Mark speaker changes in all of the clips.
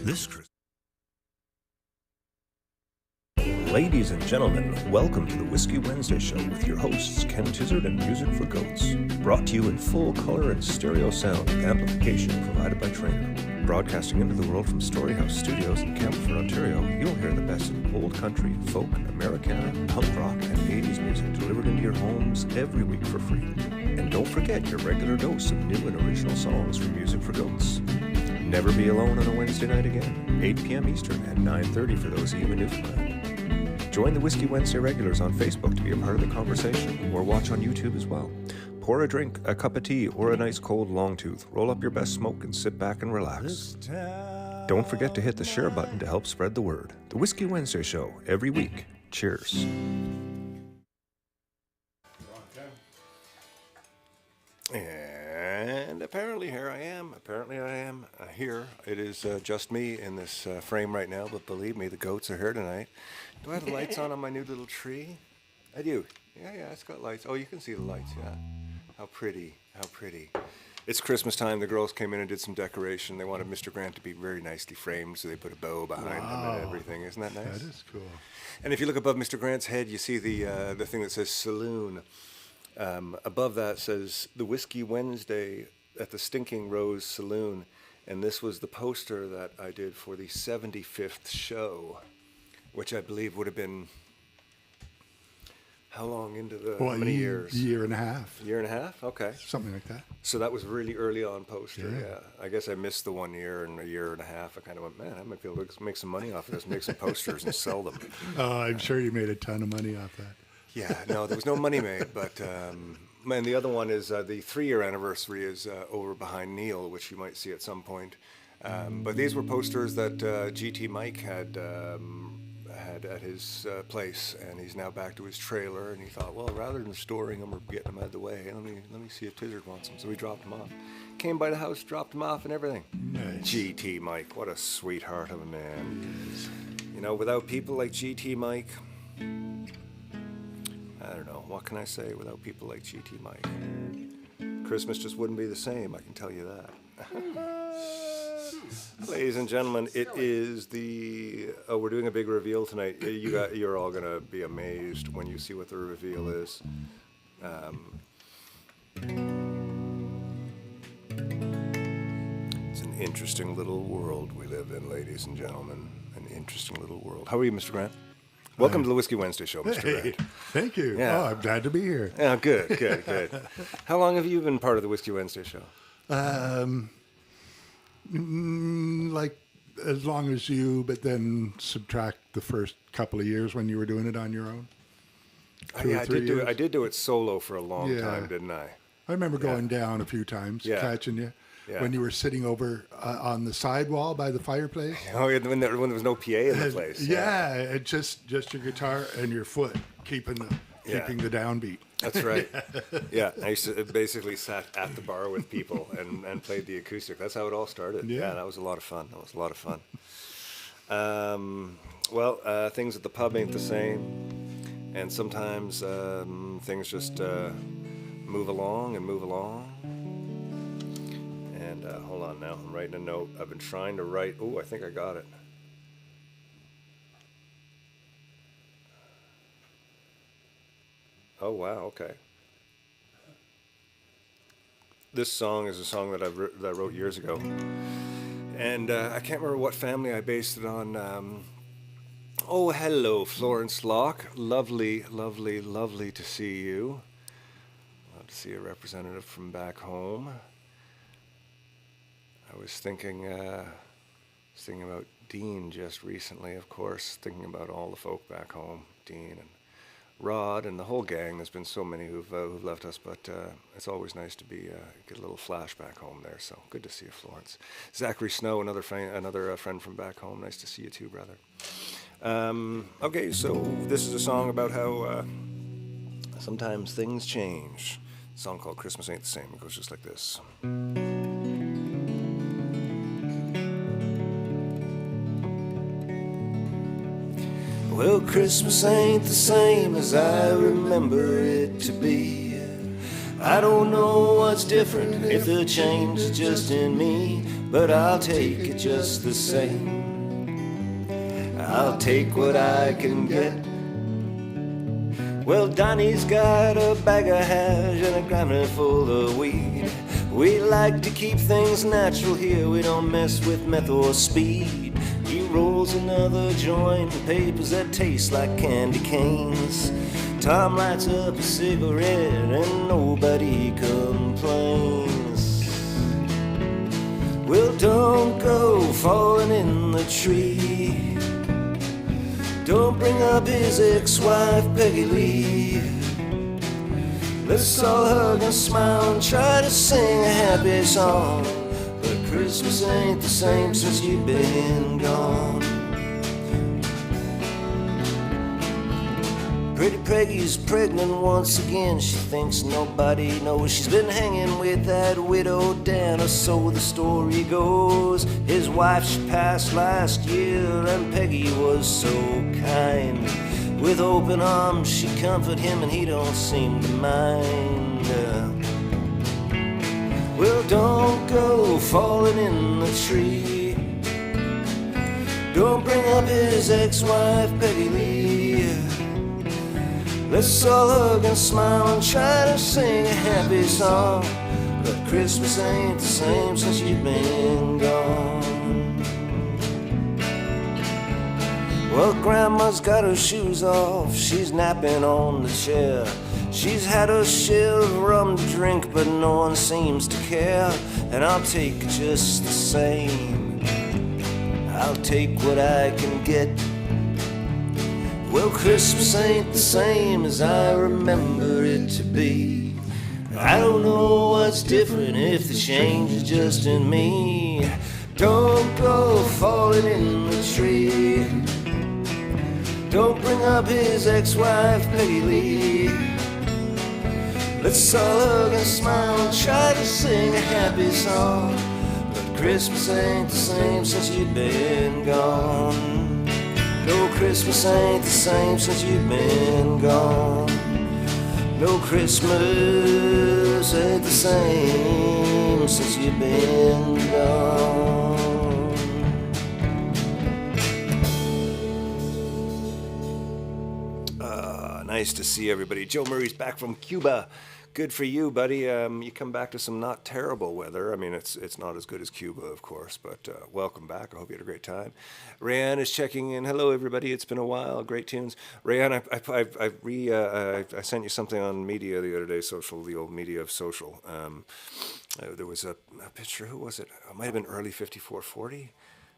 Speaker 1: This Christmas. Ladies and gentlemen, welcome to the Whiskey Wednesday Show with your hosts Ken Tizzard and Music for Goats. Brought to you in full color and stereo sound with amplification provided by Trainer. Broadcasting into the world from Storyhouse Studios in Campbellford, Ontario, you'll hear the best of old country, folk, Americana, punk rock, and 80s music delivered into your homes every week for free. And don't forget your regular dose of new and original songs from Music for Goats. Never be alone on a Wednesday night again, 8 p.m. Eastern and 9:30 for those of you in Newfoundland. Join the Whiskey Wednesday regulars on Facebook to be a part of the conversation, or watch on YouTube as well. Pour a drink, a cup of tea, or a nice cold long tooth. Roll up your best smoke and sit back and relax. Don't forget to hit the share button to help spread the word. The Whiskey Wednesday Show, every week. Cheers. And apparently here I am. Here. It is just me in this frame right now, but believe me, the goats are here tonight. Do I have the lights on my new little tree? I do. Yeah, it's got lights. Oh, you can see the lights, yeah. How pretty. It's Christmas time. The girls came in and did some decoration. They wanted Mr. Grant to be very nicely framed, so they put a bow behind him and everything. Isn't that nice?
Speaker 2: That is cool.
Speaker 1: And if you look above Mr. Grant's head, you see the thing that says Saloon. Above that says the Whiskey Wednesday at the Stinking Rose Saloon. And this was the poster that I did for the 75th show, which I believe would have been, how long into the, how many years?
Speaker 2: Year and a half.
Speaker 1: Year and a half? Okay.
Speaker 2: Something like that.
Speaker 1: So that was really early on poster,
Speaker 2: Yeah.
Speaker 1: I guess I missed the 1 year and a year and a half. I kind of went, man, I might be able to make some money off of this, make some posters and sell them.
Speaker 2: I'm sure you made a ton of money off that.
Speaker 1: Yeah, no, there was no money made, but and the other one is the 3-year anniversary is over behind Neil, which you might see at some point. But these were posters that GT Mike had at his place, and he's now back to his trailer. And he thought, well, rather than storing them or getting them out of the way, let me see if Tizzard wants them. So we dropped them off. Came by the house, dropped them off, and everything.
Speaker 2: Nice.
Speaker 1: GT Mike, what a sweetheart of a man. You know, without people like GT Mike, I don't know, what can I say without people like GT Mike? Christmas just wouldn't be the same, I can tell you that. Ladies and gentlemen, it is we're doing a big reveal tonight. You're all going to be amazed when you see what the reveal is. It's an interesting little world we live in, ladies and gentlemen. An interesting little world. How are you, Mr. Grant? Welcome to the Whiskey Wednesday Show, Mr. Grant.
Speaker 2: Thank you.
Speaker 1: Yeah.
Speaker 2: Oh, I'm glad to be here.
Speaker 1: Yeah, good. How long have you been part of the Whiskey Wednesday Show?
Speaker 2: Like as long as you, but then subtract the first couple of years when you were doing it on your own.
Speaker 1: I did do it solo for a long time, didn't I?
Speaker 2: I remember going down a few times, catching you.
Speaker 1: Yeah.
Speaker 2: When you were sitting over on the sidewall by the fireplace.
Speaker 1: Oh, yeah, when there was no PA in the place.
Speaker 2: Yeah, it just your guitar and your foot keeping the downbeat.
Speaker 1: That's right. Yeah, I used to basically sat at the bar with people and played the acoustic. That's how it all started. Yeah, that was a lot of fun. Things at the pub ain't the same, and sometimes things just move along. And hold on now, I'm writing a note. I've been trying to write. Oh, I think I got it. Oh, wow, okay. This song is a song that I wrote years ago. And I can't remember what family I based it on. Oh, hello, Florence Locke. Lovely to see you. Love to see a representative from back home. I was thinking about Dean just recently, of course, thinking about all the folk back home, Dean and Rod and the whole gang. There's been so many who've left us, but it's always nice to get a little flashback home there. So good to see you, Florence. Zachary Snow, another friend from back home. Nice to see you too, brother. Okay, so this is a song about how sometimes things change. A song called "Christmas Ain't the Same." It goes just like this. Well, Christmas ain't the same as I remember it to be.
Speaker 3: I don't know what's different, if the change is just in me, but I'll take it just the same. I'll take what I can get. Well, Donnie's got a bag of hash and a grammer full of weed. We like to keep things natural here, we don't mess with meth or speed. He rolls another joint with papers that taste like candy canes. Tom lights up a cigarette and nobody complains. Well, don't go falling in the tree. Don't bring up his ex-wife Peggy Lee. Let's all hug and smile and try to sing a happy song. But Christmas ain't the same since you've been gone. Pretty Peggy's pregnant once again. She thinks nobody knows she's been hanging with that widow Dan, or so the story goes. His wife, she passed last year, and Peggy was so kind. With open arms she comforted him, and he don't seem to mind. Well, don't go falling in the tree. Don't bring up his ex-wife Peggy Lee. Let's all hug and smile and try to sing a happy song. But Christmas ain't the same since you've been gone. Well, Grandma's got her shoes off, she's napping on the chair. She's had her share of rum to drink, but no one seems to care. And I'll take it just the same. I'll take what I can get. Well, Christmas ain't the same as I remember it to be. I don't know what's different, if the change is just in me. Don't go falling in the tree. Don't bring up his ex-wife Peggy Lee. Let's all hug and smile and try to sing a happy song. But Christmas ain't the same since you've been gone. No, Christmas ain't the same since you've been gone. No, Christmas ain't the same since you've been gone. Nice to see everybody. Joe Murray's back from Cuba. Good for you, buddy. You come back to some not terrible weather. I mean, it's not as good as Cuba, of course, but welcome back. I hope you had a great time. Rayanne is checking in. Hello, everybody. It's been a while. Great tunes. Rayanne, I sent you something on media the other day, social, the old media of social. There was a picture. Who was it? It might have been early 5440,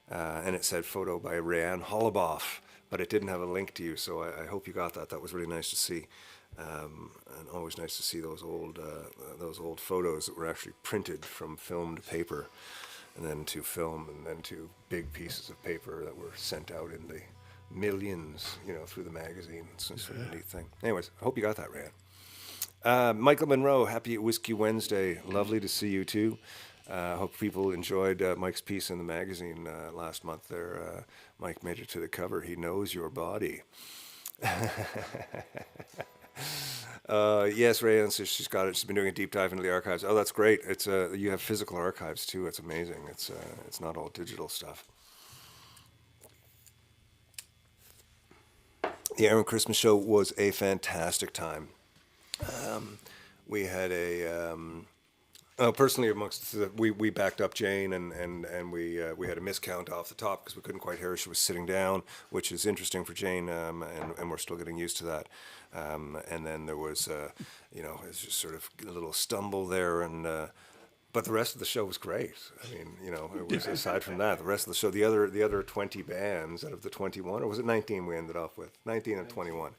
Speaker 3: and it said photo by Rayanne Holoboff, but it didn't have a link to you, so I hope you got that. That was really nice to see. And always nice to see those old photos that were actually printed from film to paper, and then to film, and then to big pieces of paper that were sent out in the millions, through the magazine. It's a neat thing. Anyways, I hope you got that, Ryan. Michael Monroe, happy Whiskey Wednesday. Lovely to see you too. Hope people enjoyed Mike's piece in the magazine last month there. Mike made it to the cover. He knows your body. Yes, Rayanne says she's got it. She's been doing a deep dive into the archives. Oh, that's great. It's you have physical archives too. It's amazing. It's not all digital stuff. The Aaron Christmas show was a fantastic time. We had a personally amongst we backed up Jane and we had a miscount off the top because we couldn't quite hear her. She was sitting down, which is interesting for Jane, and we're still getting used to that. And then there was it's just sort of a little stumble there, and but the rest of the show was great. I mean, it was aside from that, the rest of the show, the other 20 bands out of the 21, or was it 19 we ended off with? 19 and 21.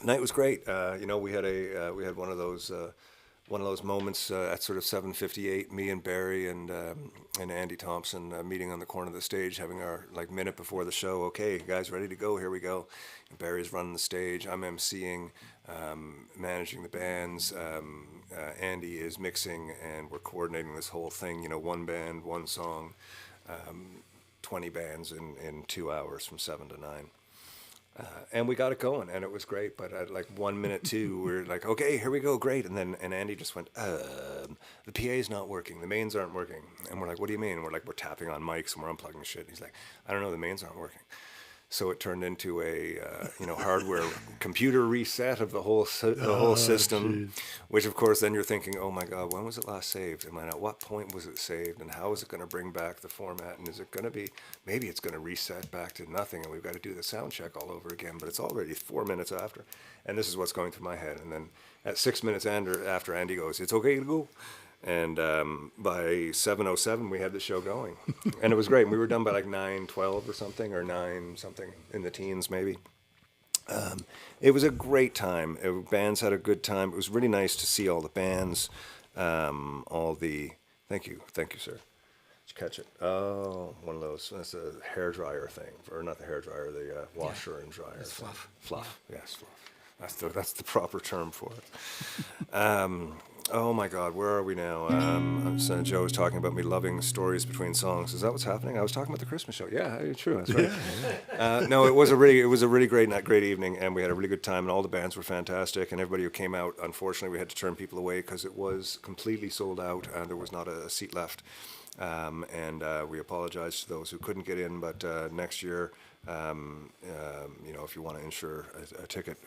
Speaker 3: Night was great. We had one of those moments at sort of 7:58. Me and Barry and Andy Thompson meeting on the corner of the stage, having our minute before the show. Okay, guys, ready to go? Here we go. And Barry's running the stage. I'm emceeing, managing the bands. Andy is mixing, and we're coordinating this whole thing. One band, one song, 20 bands in 2 hours from 7 to 9. And we got it going, and it was great. But at like 1 minute 2, we were like, okay, here we go, great. And Andy just went, the PA's not working, the mains aren't working. And we're like, what do you mean? And we're tapping on mics and we're unplugging shit. And he's like, I don't know, the mains aren't working. So it turned into a hardware computer reset of the whole system, geez. Which of course then you're thinking, oh my God, when was it last saved? And at what point was it saved? And how is it going to bring back the format? And is it going to be, maybe it's going to reset back to nothing and we've got to do the sound check all over again, but it's already 4 minutes after. And this is what's going through my head. And then at 6 minutes after Andy goes, it's okay to go. And by 7:07, we had the show going. And it was great. We were done by like 9:12 or something, or 9 something in the teens maybe. It was a great time. Bands had a good time. It was really nice to see all the bands, Thank you, sir. Did you catch it? Oh, one of those. That's a hairdryer thing. Or not the hairdryer, the washer and dryer.
Speaker 4: It's fluff.
Speaker 3: Fluff, yes, fluff. That's the proper term for it. Oh my God, where are we now? Joe was talking about me loving stories between songs. Is that what's happening? I was talking about the Christmas show. Yeah, true. That's right. No, it was a really great evening, and we had a really good time, and all the bands were fantastic, and everybody who came out. Unfortunately, we had to turn people away because it was completely sold out, and there was not a seat left. And we apologize to those who couldn't get in, but next year. If you want to insure a ticket,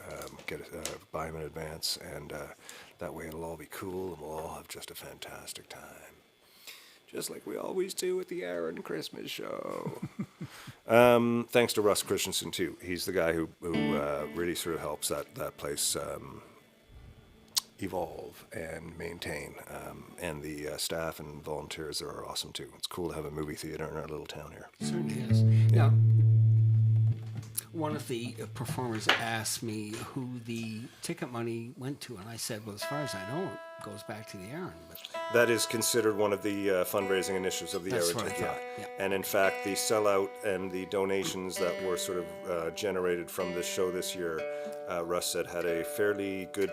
Speaker 3: buy them in advance, and that way it'll all be cool, and we'll all have just a fantastic time, just like we always do at the Aaron Christmas show. Thanks to Russ Christensen too. He's the guy who really sort of helps that place evolve and maintain, and the staff and volunteers there are awesome too. It's cool to have a movie theater in our little town here.
Speaker 4: It certainly is. Now, one of the performers asked me who the ticket money went to, and I said, well, as far as I know, it goes back to the Aaron. But
Speaker 3: that is considered one of the fundraising initiatives of the Aaron.
Speaker 4: That's what I thought, yeah.
Speaker 3: And in fact, the sellout and the donations that were sort of generated from this show this year, Russ said, had a fairly good,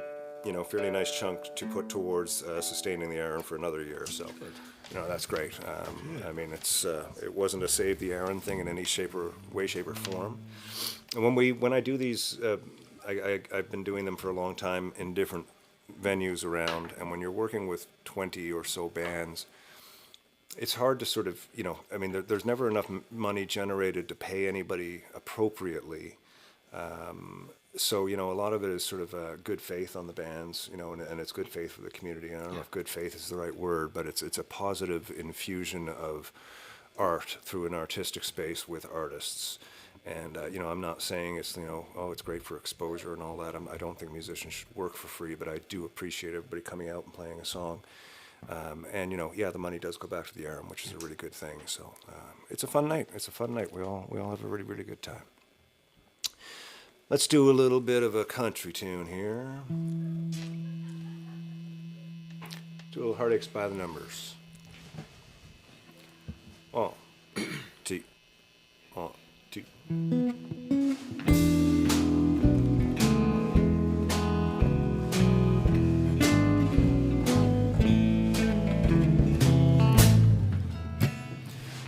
Speaker 3: fairly nice chunk to put towards sustaining the Aaron for another year. So, that's great. I mean, it wasn't a save the Aaron thing in any shape or form. And when I do these, I've been doing them for a long time in different venues around. And when you're working with 20 or so bands, it's hard to sort of, there's never enough money generated to pay anybody appropriately. So, a lot of it is sort of good faith on the bands, and it's good faith for the community. I don't know if good faith is the right word, but it's a positive infusion of art through an artistic space with artists. And, I'm not saying it's, it's great for exposure and all that. I don't think musicians should work for free, but I do appreciate everybody coming out and playing a song. And, the money does go back to the Aaron, which is a really good thing. So it's a fun night. We all have a really, really good time. Let's do a little bit of a country tune here. Do a little Heartaches by the Numbers. 1, 2, 1, 2.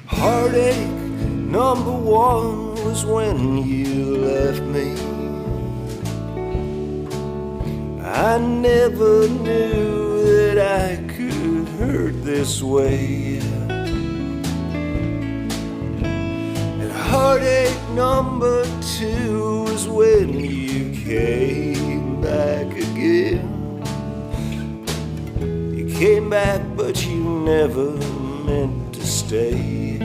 Speaker 3: Heartache number 1 was when you left me. I never knew that I could hurt this way. And heartache number 2 was when you came back again. You came back, but you never meant to stay.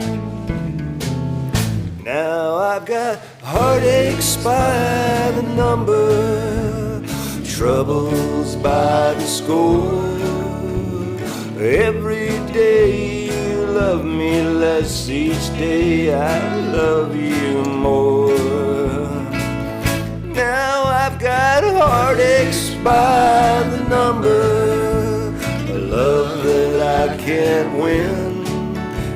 Speaker 3: Now I've got heartaches by the number, troubles by the score. Every day you love me less, each day I love you more. Now I've got heartaches by the number, a love that I can't win.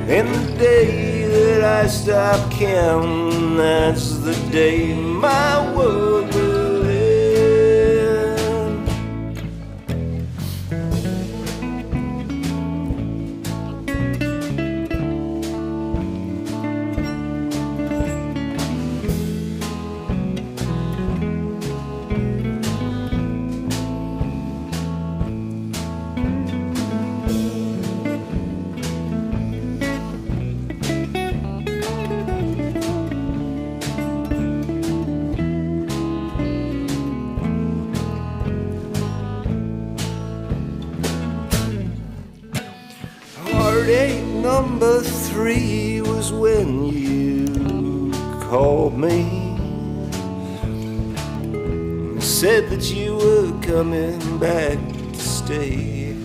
Speaker 3: And the day that I stop counting, that's the day my world will end. number 3 was when you called me. Said that you were coming back to stay.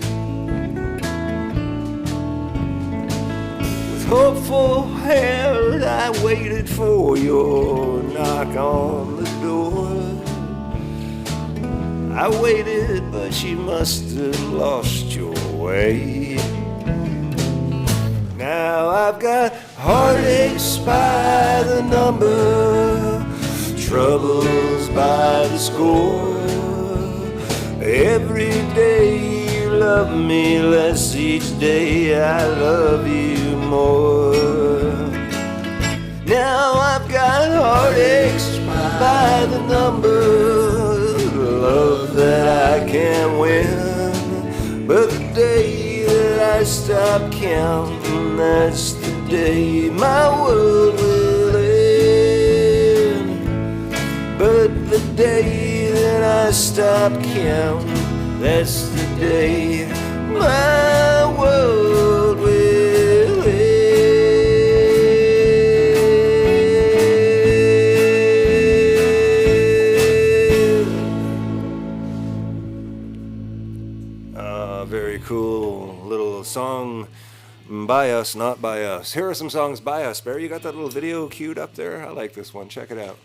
Speaker 3: With hopeful hand I waited for your knock on the door. I waited, but you must have lost your way. Now I've got heartaches by the number, troubles by the score. Every day you love me less, each day I love you more. Now I've got heartaches by the number, love that I can't win. But the day that I stop counting, that's the day my world will end. But the day that I stop counting, that's the day my world will end. Very cool little song by us, not by us. Here are some songs by us. Barry, you got that little video queued up there? I like this one. Check it out.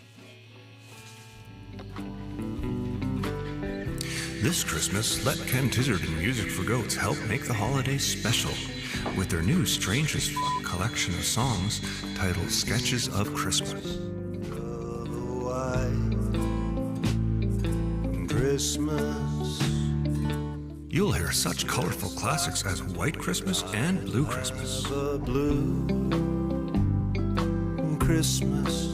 Speaker 1: This Christmas, let Ken Tizzard and Music for Goats help make the holidays special with their new Strange as Fuck collection of songs titled Sketches of Christmas.
Speaker 3: Christmas.
Speaker 1: You'll hear such colorful classics as White Christmas and Blue Christmas.
Speaker 3: A blue Christmas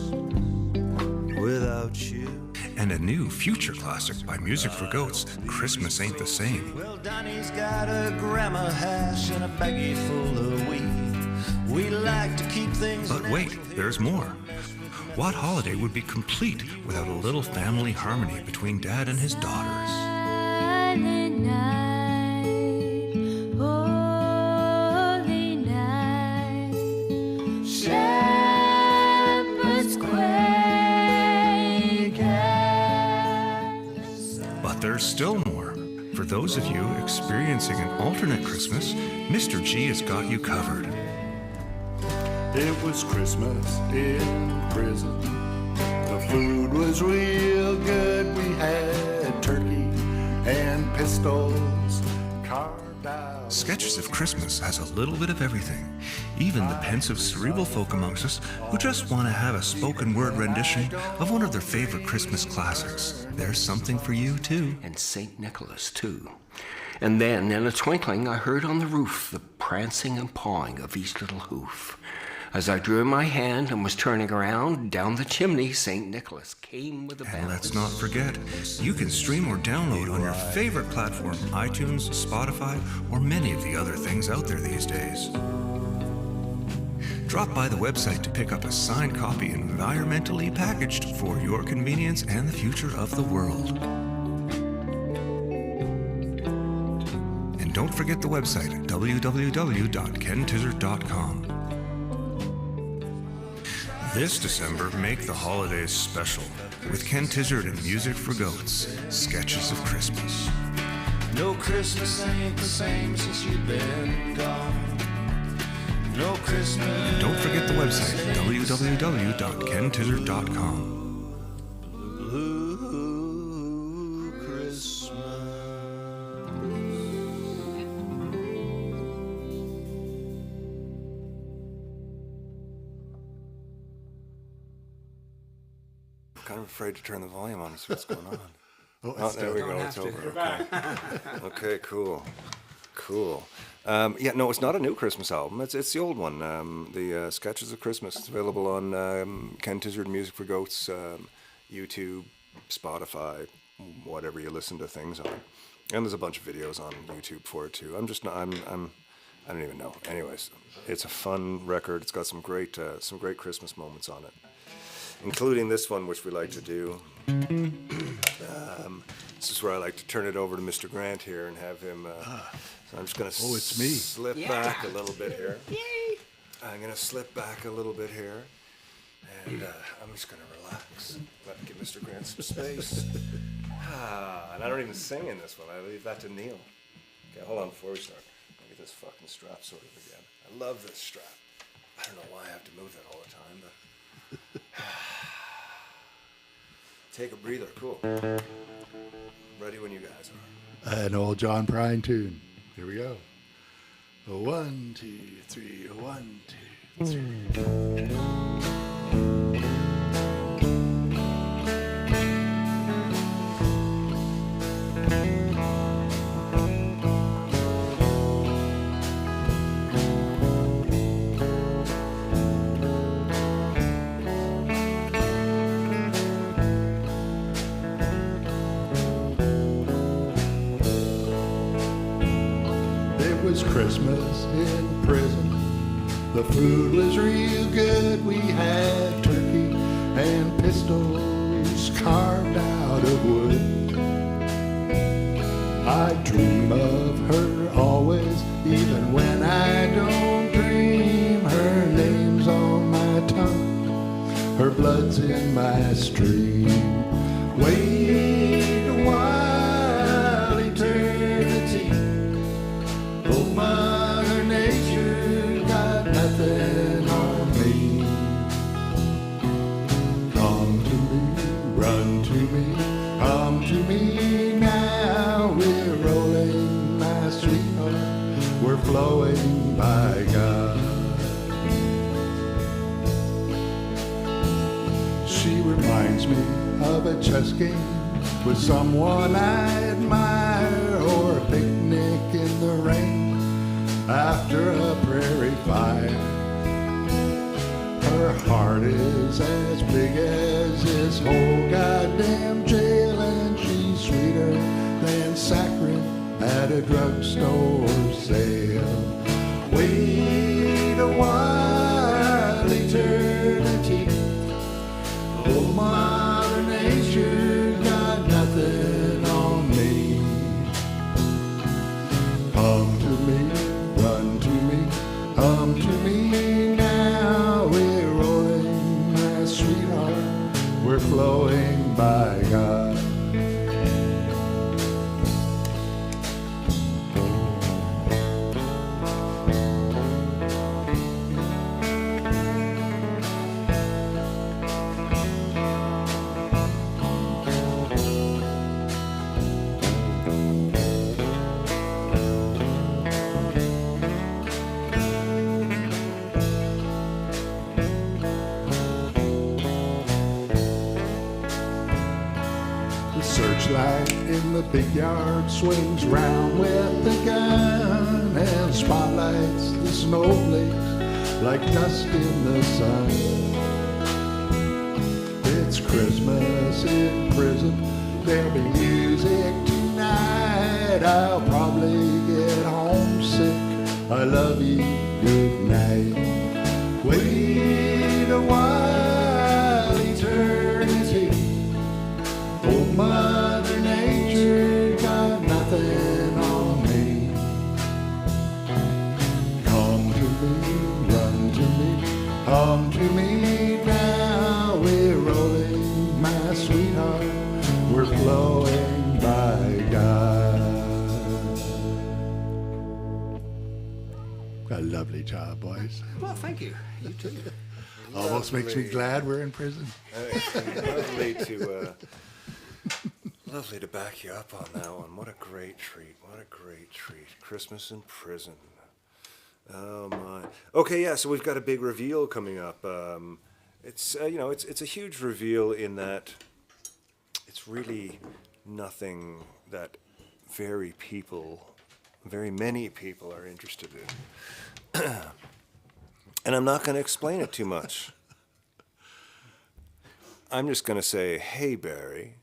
Speaker 3: without you.
Speaker 1: And a new future classic by Music for Goats, Christmas Ain't the Same.
Speaker 5: Well, Donnie's got a grandma hash and a baggie full of wheat. We like to keep things.
Speaker 1: But wait, there's more. What holiday would be complete without a little family harmony between Dad and his daughters?
Speaker 6: Silent night, holy night, shepherds quake.
Speaker 1: But there's still more. For those of you experiencing an alternate Christmas, Mr. G has got you covered.
Speaker 2: It was Christmas in prison. The food was real good. We had turkey and pistols carved out.
Speaker 1: Sketches of Christmas has a little bit of everything. Even the pensive cerebral folk amongst us who just want to have a spoken word rendition of one of their favorite Christmas classics. There's something for you too.
Speaker 4: And St. Nicholas, too. And then, in a twinkling, I heard on the roof the prancing and pawing of each little hoof. As I drew in my hand and was turning around, down the chimney, St. Nicholas came with a bound.
Speaker 1: And let's not forget, you can stream or download on your favorite platform, iTunes, Spotify, or many of the other things out there these days. Drop by the website to pick up a signed copy environmentally packaged for your convenience and the future of the world. And don't forget the website at www.kentizzard.com. This December, make the holidays special with Ken Tizzard and Music for Goats, Sketches of Christmas.
Speaker 5: No Christmas ain't the same since you've been gone. No Christmas.
Speaker 1: And don't forget the website, www.kentizzard.com.
Speaker 3: Blue Christmas. Kind of afraid to turn the volume on to see what's going on. Oh, there we go. It's over. Okay. Okay, cool. Cool. Yeah, no, it's not a new Christmas album. It's the old one. The Sketches of Christmas. It's available on Ken Tizzard Music for Goats, YouTube, Spotify, whatever you listen to things on. And there's a bunch of videos on YouTube for it too. I don't even know. Anyways, it's a fun record. It's got some great Christmas moments on it, including this one, which we like to do. This is where I like to turn it over to Mr. Grant here and have him. So I'm just going to
Speaker 2: it's me.
Speaker 3: slip back a little bit here. I'm going to slip back a little bit here. And I'm just going to relax. Give Mr. Grant some space. And I don't even sing in this one. I leave that to Neil. Okay, hold on before we start. Let me get this fucking strap sorted again. I love this strap. I don't know why I have to move that all the time, but... Take a breather. Cool. Ready when you guys are.
Speaker 2: An old John Prine tune. Here we go. 1, 2, 3. 1, 2, 3. Christmas in prison. The food was real good. We had turkey and pistols carved out of wood. I dream of her always, even when I don't dream. Her name's on my tongue, her blood's in my stream. Wait a while, eternity. Oh, Mother Nature got nothing on me. Come to me, run to me, come to me now. We're rolling, my sweetheart, we're flowing by God. She reminds me of a chess game with someone I admire, or a picnic in the rain after a prairie fire. Her heart is as big as this whole goddamn jail, and she's sweeter than saccharin at a drugstore sale. Wait a while, eternity. Oh, Mother Nature got nothing on me. Come to me, run to me, come to me now. We're rolling, my sweetheart, we're flowing by God. Searchlight in the big yard swings round with the gun, and spotlights the snowflakes like dust in the sun. It's Christmas in prison, there'll be music tonight. I'll probably get homesick. I love you, good night. Wait a while, eternity. Oh, Mother Nature got nothing on me. Come to me, run to me, come to me now. We're rolling, my sweetheart, we're flowing by God. A lovely job, boys.
Speaker 4: Well, thank you. You too.
Speaker 2: Almost makes me glad we're in prison.
Speaker 3: Lovely to back you up on that one. What a great treat. What a great treat. Christmas in prison. Oh my. Okay, yeah, so we've got a big reveal coming up. It's a huge reveal in that it's really nothing that very many people are interested in. And I'm not going to explain it too much. I'm just going to say, hey, Barry,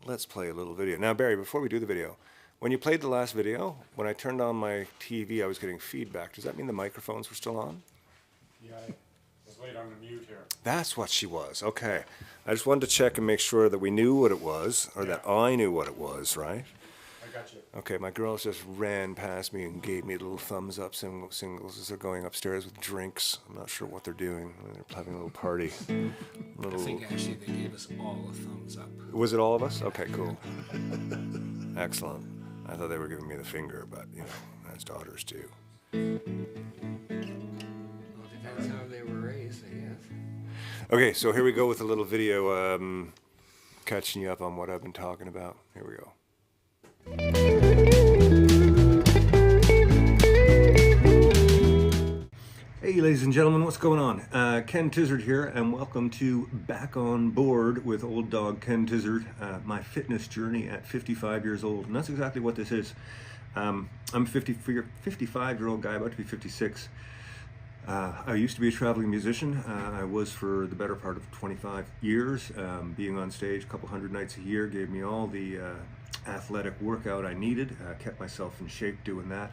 Speaker 3: let's play a little video. Now, Barry, before we do the video, when you played the last video, when I turned on my TV, I was getting feedback. Does that mean the microphones were still on?
Speaker 7: Yeah, I was late on the mute here.
Speaker 3: That's what she was. Okay. I just wanted to check and make sure that we knew what it was, or that I knew what it was, right?
Speaker 7: I got you.
Speaker 3: Okay, my girls just ran past me and gave me little thumbs up singles as they're going upstairs with drinks. I'm not sure what they're doing. They're having a little party.
Speaker 4: I think actually they gave us all a thumbs up.
Speaker 3: Was it all of us? Okay, cool. Excellent. I thought they were giving me the finger, but, you know, that's daughters too.
Speaker 4: Well, depends how they were raised, I guess.
Speaker 3: Okay, so here we go with a little video catching you up on what I've been talking about. Here we go. Hey, ladies and gentlemen, what's going on? Ken Tizzard here, and welcome to Back on Board with Old Dog Ken Tizzard, my fitness journey at 55 years old. And that's exactly what this is. I'm a 55-year-old guy, about to be 56. I used to be a traveling musician. I was for the better part of 25 years. Being on stage a couple hundred nights a year gave me all the athletic workout I needed. Kept myself in shape doing that.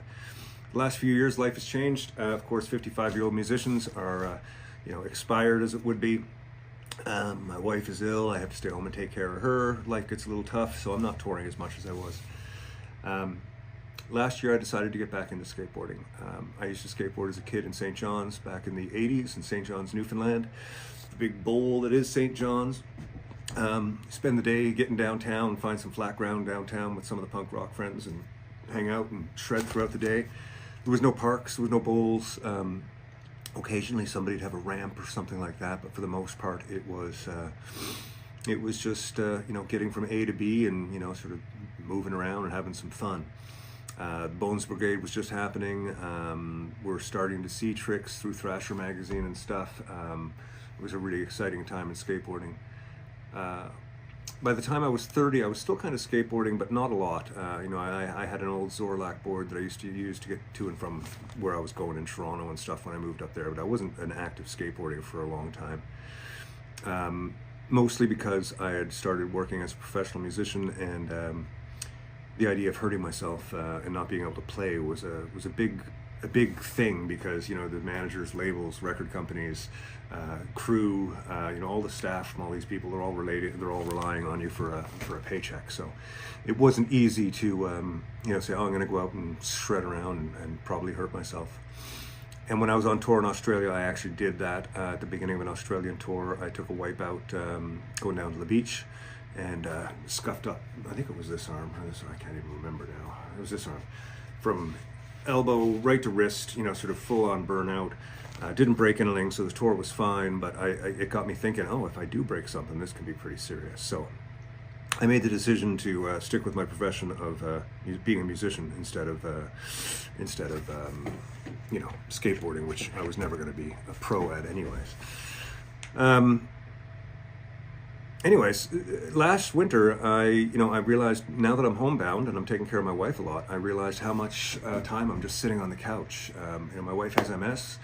Speaker 3: The last few years, life has changed. Of course, 55-year-old musicians are, expired as it would be. My wife is ill. I have to stay home and take care of her. Life gets a little tough, so I'm not touring as much as I was. Last year, I decided to get back into skateboarding. I used to skateboard as a kid in St. John's back in the 80s in St. John's, Newfoundland. The big bowl that is St. John's. Spend the day getting downtown, find some flat ground downtown with some of the punk rock friends and hang out and shred throughout the day. There was no parks, there was no bowls. Occasionally somebody'd have a ramp or something like that, but for the most part it was just getting from A to B and sort of moving around and having some fun. Bones Brigade was just happening. We're starting to see tricks through Thrasher magazine and stuff. It was a really exciting time in skateboarding. By the time I was 30, I was still kind of skateboarding, but not a lot. I had an old Zorlak board that I used to use to get to and from where I was going in Toronto and stuff when I moved up there, but I wasn't an active skateboarder for a long time. Mostly because I had started working as a professional musician, and the idea of hurting myself and not being able to play was a big thing, because the managers, labels, record companies, crew, all the staff from all these people, they're all relying on you for a paycheck. So it wasn't easy to say, oh, I'm going to go out and shred around and probably hurt myself. And when I was on tour in Australia, I actually did that. At the beginning of an Australian tour, I took a wipe out going down to the beach and scuffed up, I think it was this arm, I can't even remember now. It was this arm. From elbow right to wrist, sort of full on burnout. Didn't break anything, so the tour was fine, but it got me thinking, oh, if I do break something, this can be pretty serious. So I made the decision to stick with my profession of being a musician instead of skateboarding, which I was never going to be a pro at anyways. Last winter, I realized, now that I'm homebound and I'm taking care of my wife a lot, I realized how much time I'm just sitting on the couch. My wife has MS.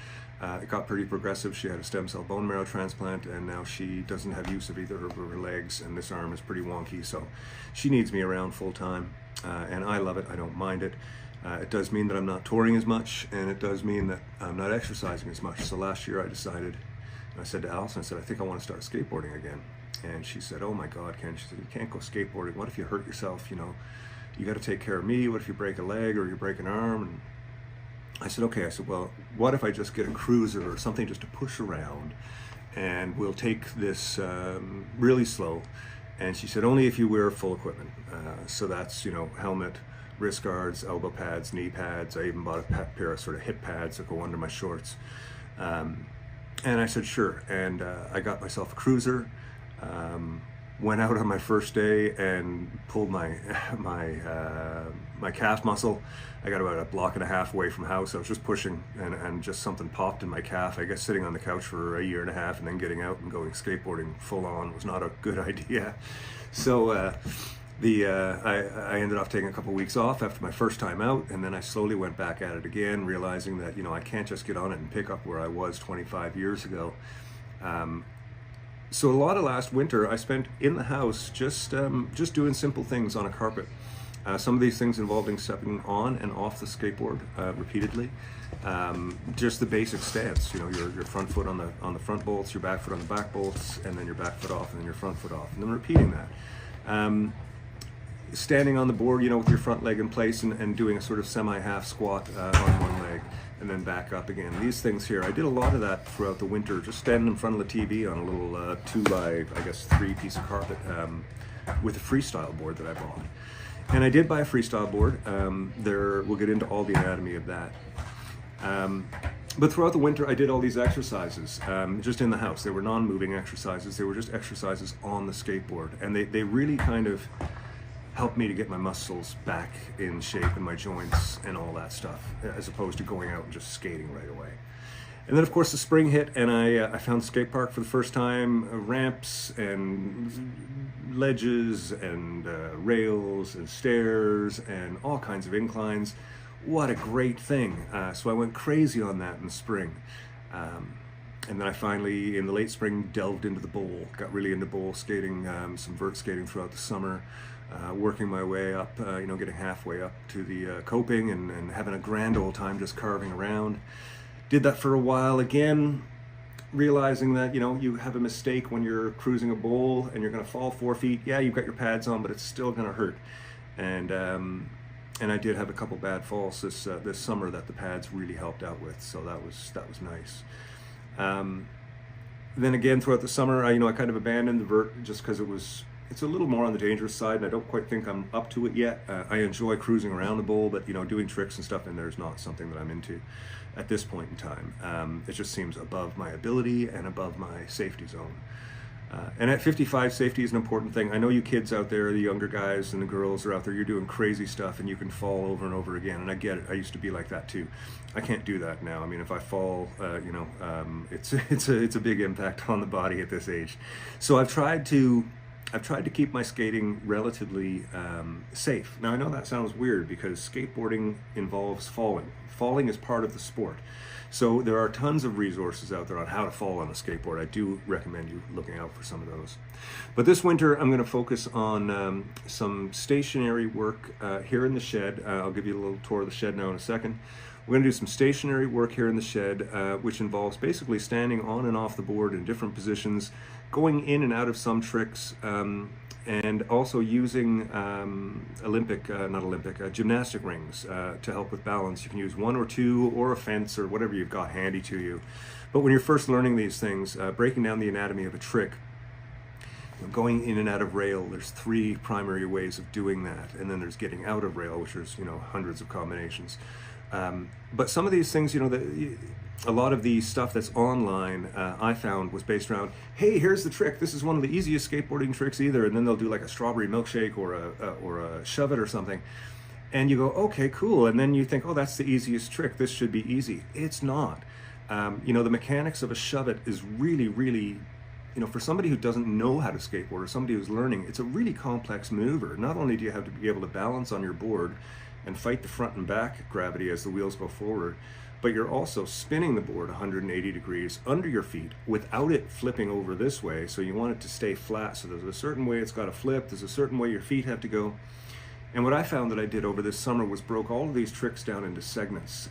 Speaker 3: It got pretty progressive. She had a stem cell bone marrow transplant, and now she doesn't have use of either of her legs, and this arm is pretty wonky, so she needs me around full time, and I love it. I don't mind it. It does mean that I'm not touring as much, and it does mean that I'm not exercising as much. So last year I decided, I said to Alison, I think I want to start skateboarding again. And she said, oh my God, Ken, she said, you can't go skateboarding. What if you hurt yourself? You got to take care of me. What if you break a leg or you break an arm? And I said, okay. I said, well, what if I just get a cruiser or something just to push around, and we'll take this really slow. And she said, only if you wear full equipment. So that's, helmet, wrist guards, elbow pads, knee pads. I even bought a pair of sort of hip pads that go under my shorts. And I said, sure. And I got myself a cruiser. Went out on my first day and pulled my calf muscle. I got about a block and a half away from house. I was just pushing, and just something popped in my calf. I guess sitting on the couch for a year and a half and then getting out and going skateboarding full on was not a good idea. So I ended up taking a couple weeks off after my first time out, and then I slowly went back at it again, realizing that I can't just get on it and pick up where I was 25 years ago. So a lot of last winter I spent in the house just doing simple things on a carpet. Some of these things involving stepping on and off the skateboard repeatedly. Just the basic stance, your front foot on the front bolts, your back foot on the back bolts, and then your back foot off, and then your front foot off, and then repeating that. standing on the board, you know, with your front leg in place and doing a sort of semi-half squat on one leg and then back up again. These things here, I did a lot of that throughout the winter, just standing in front of the TV on a little 2x3 piece of carpet with a freestyle board that I bought. And I did buy a freestyle board. We'll get into all the anatomy of that. But throughout the winter, I did all these exercises just in the house. They were non-moving exercises. They were just exercises on the skateboard. And they really kind of helped me to get my muscles back in shape and my joints and all that stuff, as opposed to going out and just skating right away. And then, of course, the spring hit, and I found the skate park for the first time. Ramps and ledges and rails and stairs and all kinds of inclines. What a great thing. So I went crazy on that in the spring. And then I finally, in the late spring, delved into the bowl. Got really into bowl skating, some vert skating throughout the summer, working my way up, getting halfway up to the coping and having a grand old time just carving around. Did that for a while again, realizing that, you have a mistake when you're cruising a bowl and you're going to fall 4 feet. Yeah, you've got your pads on, but it's still going to hurt. And I did have a couple bad falls this summer that the pads really helped out with, so that was nice. Then again, throughout the summer, I kind of abandoned the vert just because it's a little more on the dangerous side, and I don't quite think I'm up to it yet. I enjoy cruising around the bowl, but doing tricks and stuff in there is not something that I'm into at this point in time. It just seems above my ability and above my safety zone. And at 55, safety is an important thing. I know you kids out there, the younger guys and the girls are out there, you're doing crazy stuff and you can fall over and over again. And I get it. I used to be like that too. I can't do that now. I mean, if I fall, it's a big impact on the body at this age. So I've tried to keep my skating relatively safe. Now I know that sounds weird because skateboarding involves falling. Falling is part of the sport. So there are tons of resources out there on how to fall on a skateboard. I do recommend you looking out for some of those. But this winter, I'm going to focus on some stationary work here in the shed. I'll give you a little tour of the shed now in a second. We're going to do some stationary work here in the shed, which involves basically standing on and off the board in different positions, going in and out of some tricks, and also using gymnastic rings to help with balance. You can use one or two or a fence or whatever you've got handy to you. But when you're first learning these things, breaking down the anatomy of a trick, going in and out of rail, there's 3 primary ways of doing that. And then there's getting out of rail, which is, hundreds of combinations. But some of these things, a lot of the stuff that's online, I found was based around, hey, here's the trick. This is one of the easiest skateboarding tricks either. And then they'll do like a strawberry milkshake or a shove it or something. And you go, okay, cool. And then you think, oh, that's the easiest trick. This should be easy. It's not. The mechanics of a shove it is really, really, for somebody who doesn't know how to skateboard or somebody who's learning, it's a really complex maneuver. Not only do you have to be able to balance on your board and fight the front and back gravity as the wheels go forward, but you're also spinning the board 180 degrees under your feet without it flipping over this way. So you want it to stay flat. So there's a certain way it's got to flip. There's a certain way your feet have to go. And what I found that I did over this summer was broke all of these tricks down into segments.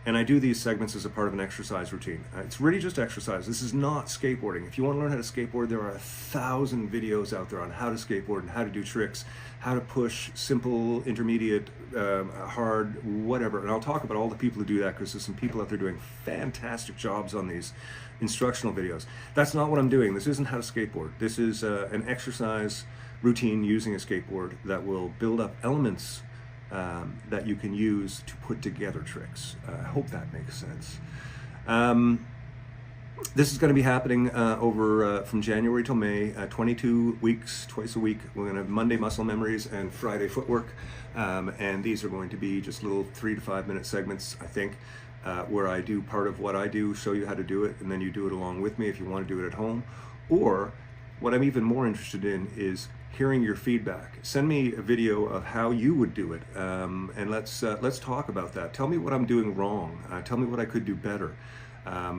Speaker 3: And I do these segments as a part of an exercise routine. It's really just exercise. This is not skateboarding. If you want to learn how to skateboard, there are 1,000 videos out there on how to skateboard and how to do tricks, how to push, simple, intermediate, hard, whatever. And I'll talk about all the people who do that because there's some people out there doing fantastic jobs on these instructional videos. That's not what I'm doing. This isn't how to skateboard. This is an exercise routine using a skateboard that will build up elements that you can use to put together tricks. I hope that makes sense. This is going to be happening over from January till May, 22 weeks, twice a week. We're going to have Monday muscle memories and Friday footwork. And these are going to be just little 3 to 5 minute segments, I think, where I do part of what I do, show you how to do it, and then you do it along with me if you want to do it at home. Or what I'm even more interested in is hearing your feedback. Send me a video of how you would do it, and let's talk about that. Tell me what I'm doing wrong. Tell me what I could do better. I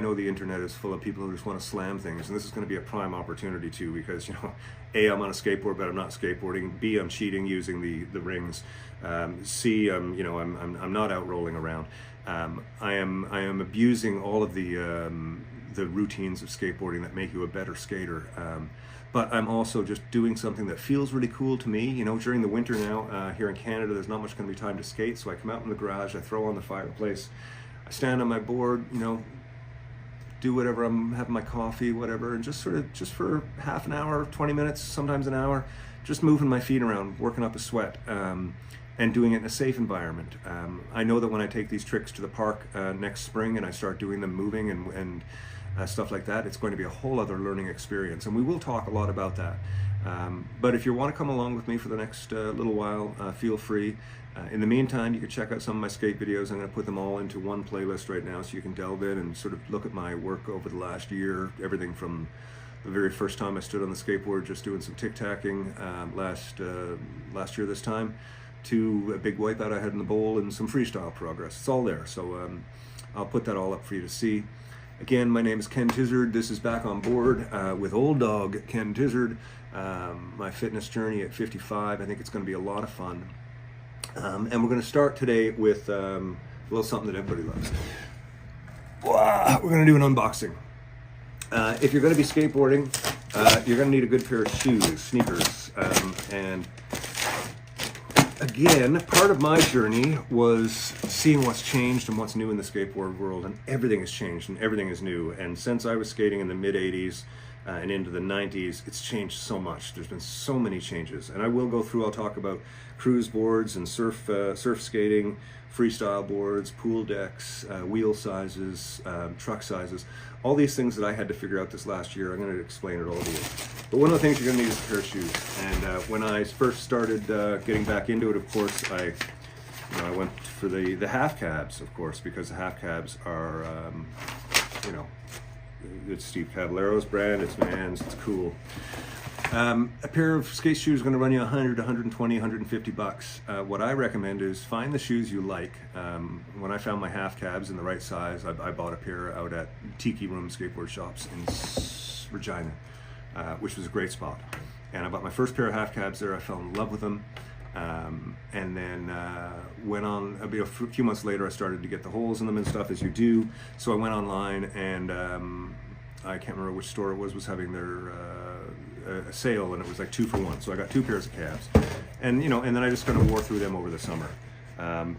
Speaker 3: know the internet is full of people who just want to slam things, and this is going to be a prime opportunity too, because A, I'm on a skateboard, but I'm not skateboarding. B, I'm cheating using the rings. C, I'm not out rolling around. I am abusing all of the the routines of skateboarding that make you a better skater. But I'm also just doing something that feels really cool to me. You know, during the winter now, here in Canada, there's not much going to be time to skate, so I come out in the garage, I throw on the fireplace, I stand on my board, you know, do whatever, I'm having my coffee, whatever, and just for half an hour, 20 minutes, sometimes an hour, just moving my feet around, working up a sweat, and doing it in a safe environment. I know that when I take these tricks to the park next spring and I start doing them moving and stuff like that, it's going to be a whole other learning experience, and we will talk a lot about that. But if you want to come along with me for the next little while, feel free. In the meantime, you can check out some of my skate videos. I'm going to put them all into one playlist right now, so you can delve in and sort of look at my work over the last year, everything from the very first time I stood on the skateboard just doing some tic-tacking last year this time, to a big wipeout I had in the bowl and some freestyle progress. It's all there, so I'll put that all up for you to see. Again, my name is Ken Tizzard. This is Back on Board with old dog Ken Tizzard. My fitness journey at 55. I think it's going to be a lot of fun. And we're going to start today with a little something that everybody loves. Wow, we're going to do an unboxing. If you're going to be skateboarding, you're going to need a good pair of shoes, sneakers. And again, part of my journey was seeing what's changed and what's new in the skateboard world, and everything has changed and everything is new. And since I was skating in the mid-'80s and into the 90s, it's changed so much. There's been so many changes, and I will go through. I'll talk about cruise boards and surf skating, freestyle boards, pool decks, wheel sizes, truck sizes, all these things that I had to figure out this last year. I'm going to explain it all to you. But one of the things you're going to need is a pair of shoes. And when I first started getting back into it, of course, I went for the half cabs, of course, because the half cabs are, it's Steve Cavallero's brand, it's Vans, it's cool. A pair of skate shoes is going to run you 100, 120, 150 bucks. What I recommend is find the shoes you like. When I found my half cabs in the right size, I bought a pair out at Tiki Room skateboard shops in Regina, which was a great spot. And I bought my first pair of half cabs there. I fell in love with them. And then went on, a few months later, I started to get the holes in them and stuff, as you do. So I went online, and I can't remember which store it was having their a sale, and it was like 2 for 1. So I got 2 pairs of calves, and and then I just kind of wore through them over the summer.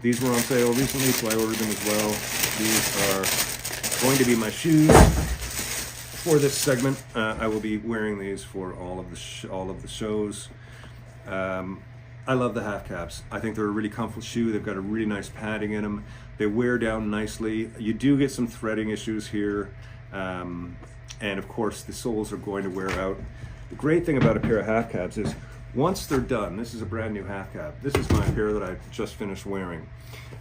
Speaker 3: These were on sale recently, so I ordered them as well. These are going to be my shoes for this segment. I will be wearing these for all of the shows. I love the half caps. I think they're a really comfortable shoe. They've got a really nice padding in them. They wear down nicely. You do get some threading issues here. And of course the soles are going to wear out. The great thing about a pair of half cabs is once they're done, this is a brand new half cab. This is my pair that I just finished wearing.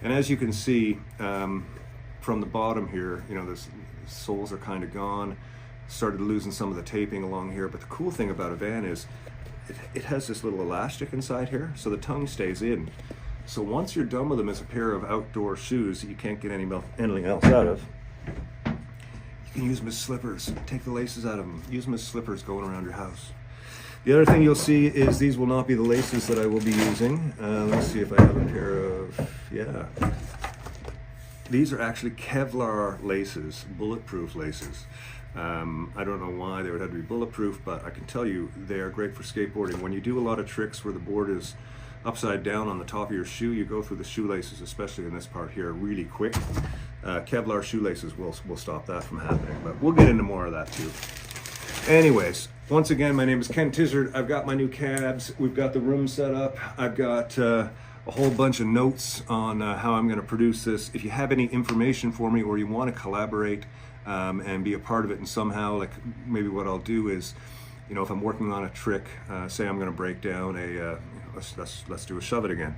Speaker 3: And as you can see from the bottom here, the soles are kind of gone. Started losing some of the taping along here. But the cool thing about a Van is it has this little elastic inside here, so the tongue stays in. So once you're done with them as a pair of outdoor shoes that you can't get anything else out of, you can use them as slippers. Take the laces out of them. Use them as slippers going around your house. The other thing you'll see is these will not be the laces that I will be using. Let's see if I have a pair of, These are actually Kevlar laces, bulletproof laces. I don't know why they would have to be bulletproof, but I can tell you they are great for skateboarding. When you do a lot of tricks where the board is upside down on the top of your shoe, you go through the shoelaces, especially in this part here, really quick. Kevlar shoelaces will stop that from happening, but we'll get into more of that too. Anyways, once again, my name is Ken Tizzard. I've got my new cabs. We've got the room set up. I've got a whole bunch of notes on how I'm going to produce this. If you have any information for me, or you want to collaborate and be a part of it, and somehow, like maybe what I'll do is, if I'm working on a trick, say I'm going to break down let's do a shove it again.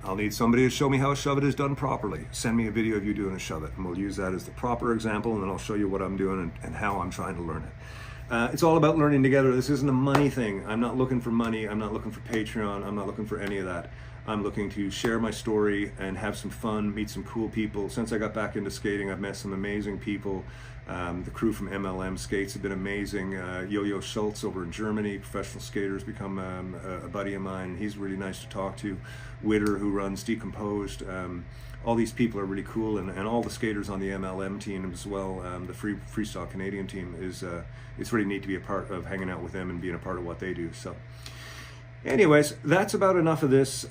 Speaker 3: I'll need somebody to show me how a shove it is done properly. Send me a video of you doing a shove it, and we'll use that as the proper example, and then I'll show you what I'm doing and how I'm trying to learn it. It's all about learning together. This isn't a money thing. I'm not looking for money. I'm not looking for Patreon. I'm not looking for any of that.
Speaker 1: I'm looking to share my story and have some fun, meet some cool people. Since I got back into skating, I've met some amazing people. The crew from MLM Skates have been amazing. Yo-Yo Schultz over in Germany, professional skater, has become a buddy of mine. He's really nice to talk to. Witter, who runs Decomposed. All these people are really cool, and all the skaters on the MLM team as well, the Freestyle Canadian team, it's really neat to be a part of hanging out with them and being a part of what they do. So anyways, that's about enough of this.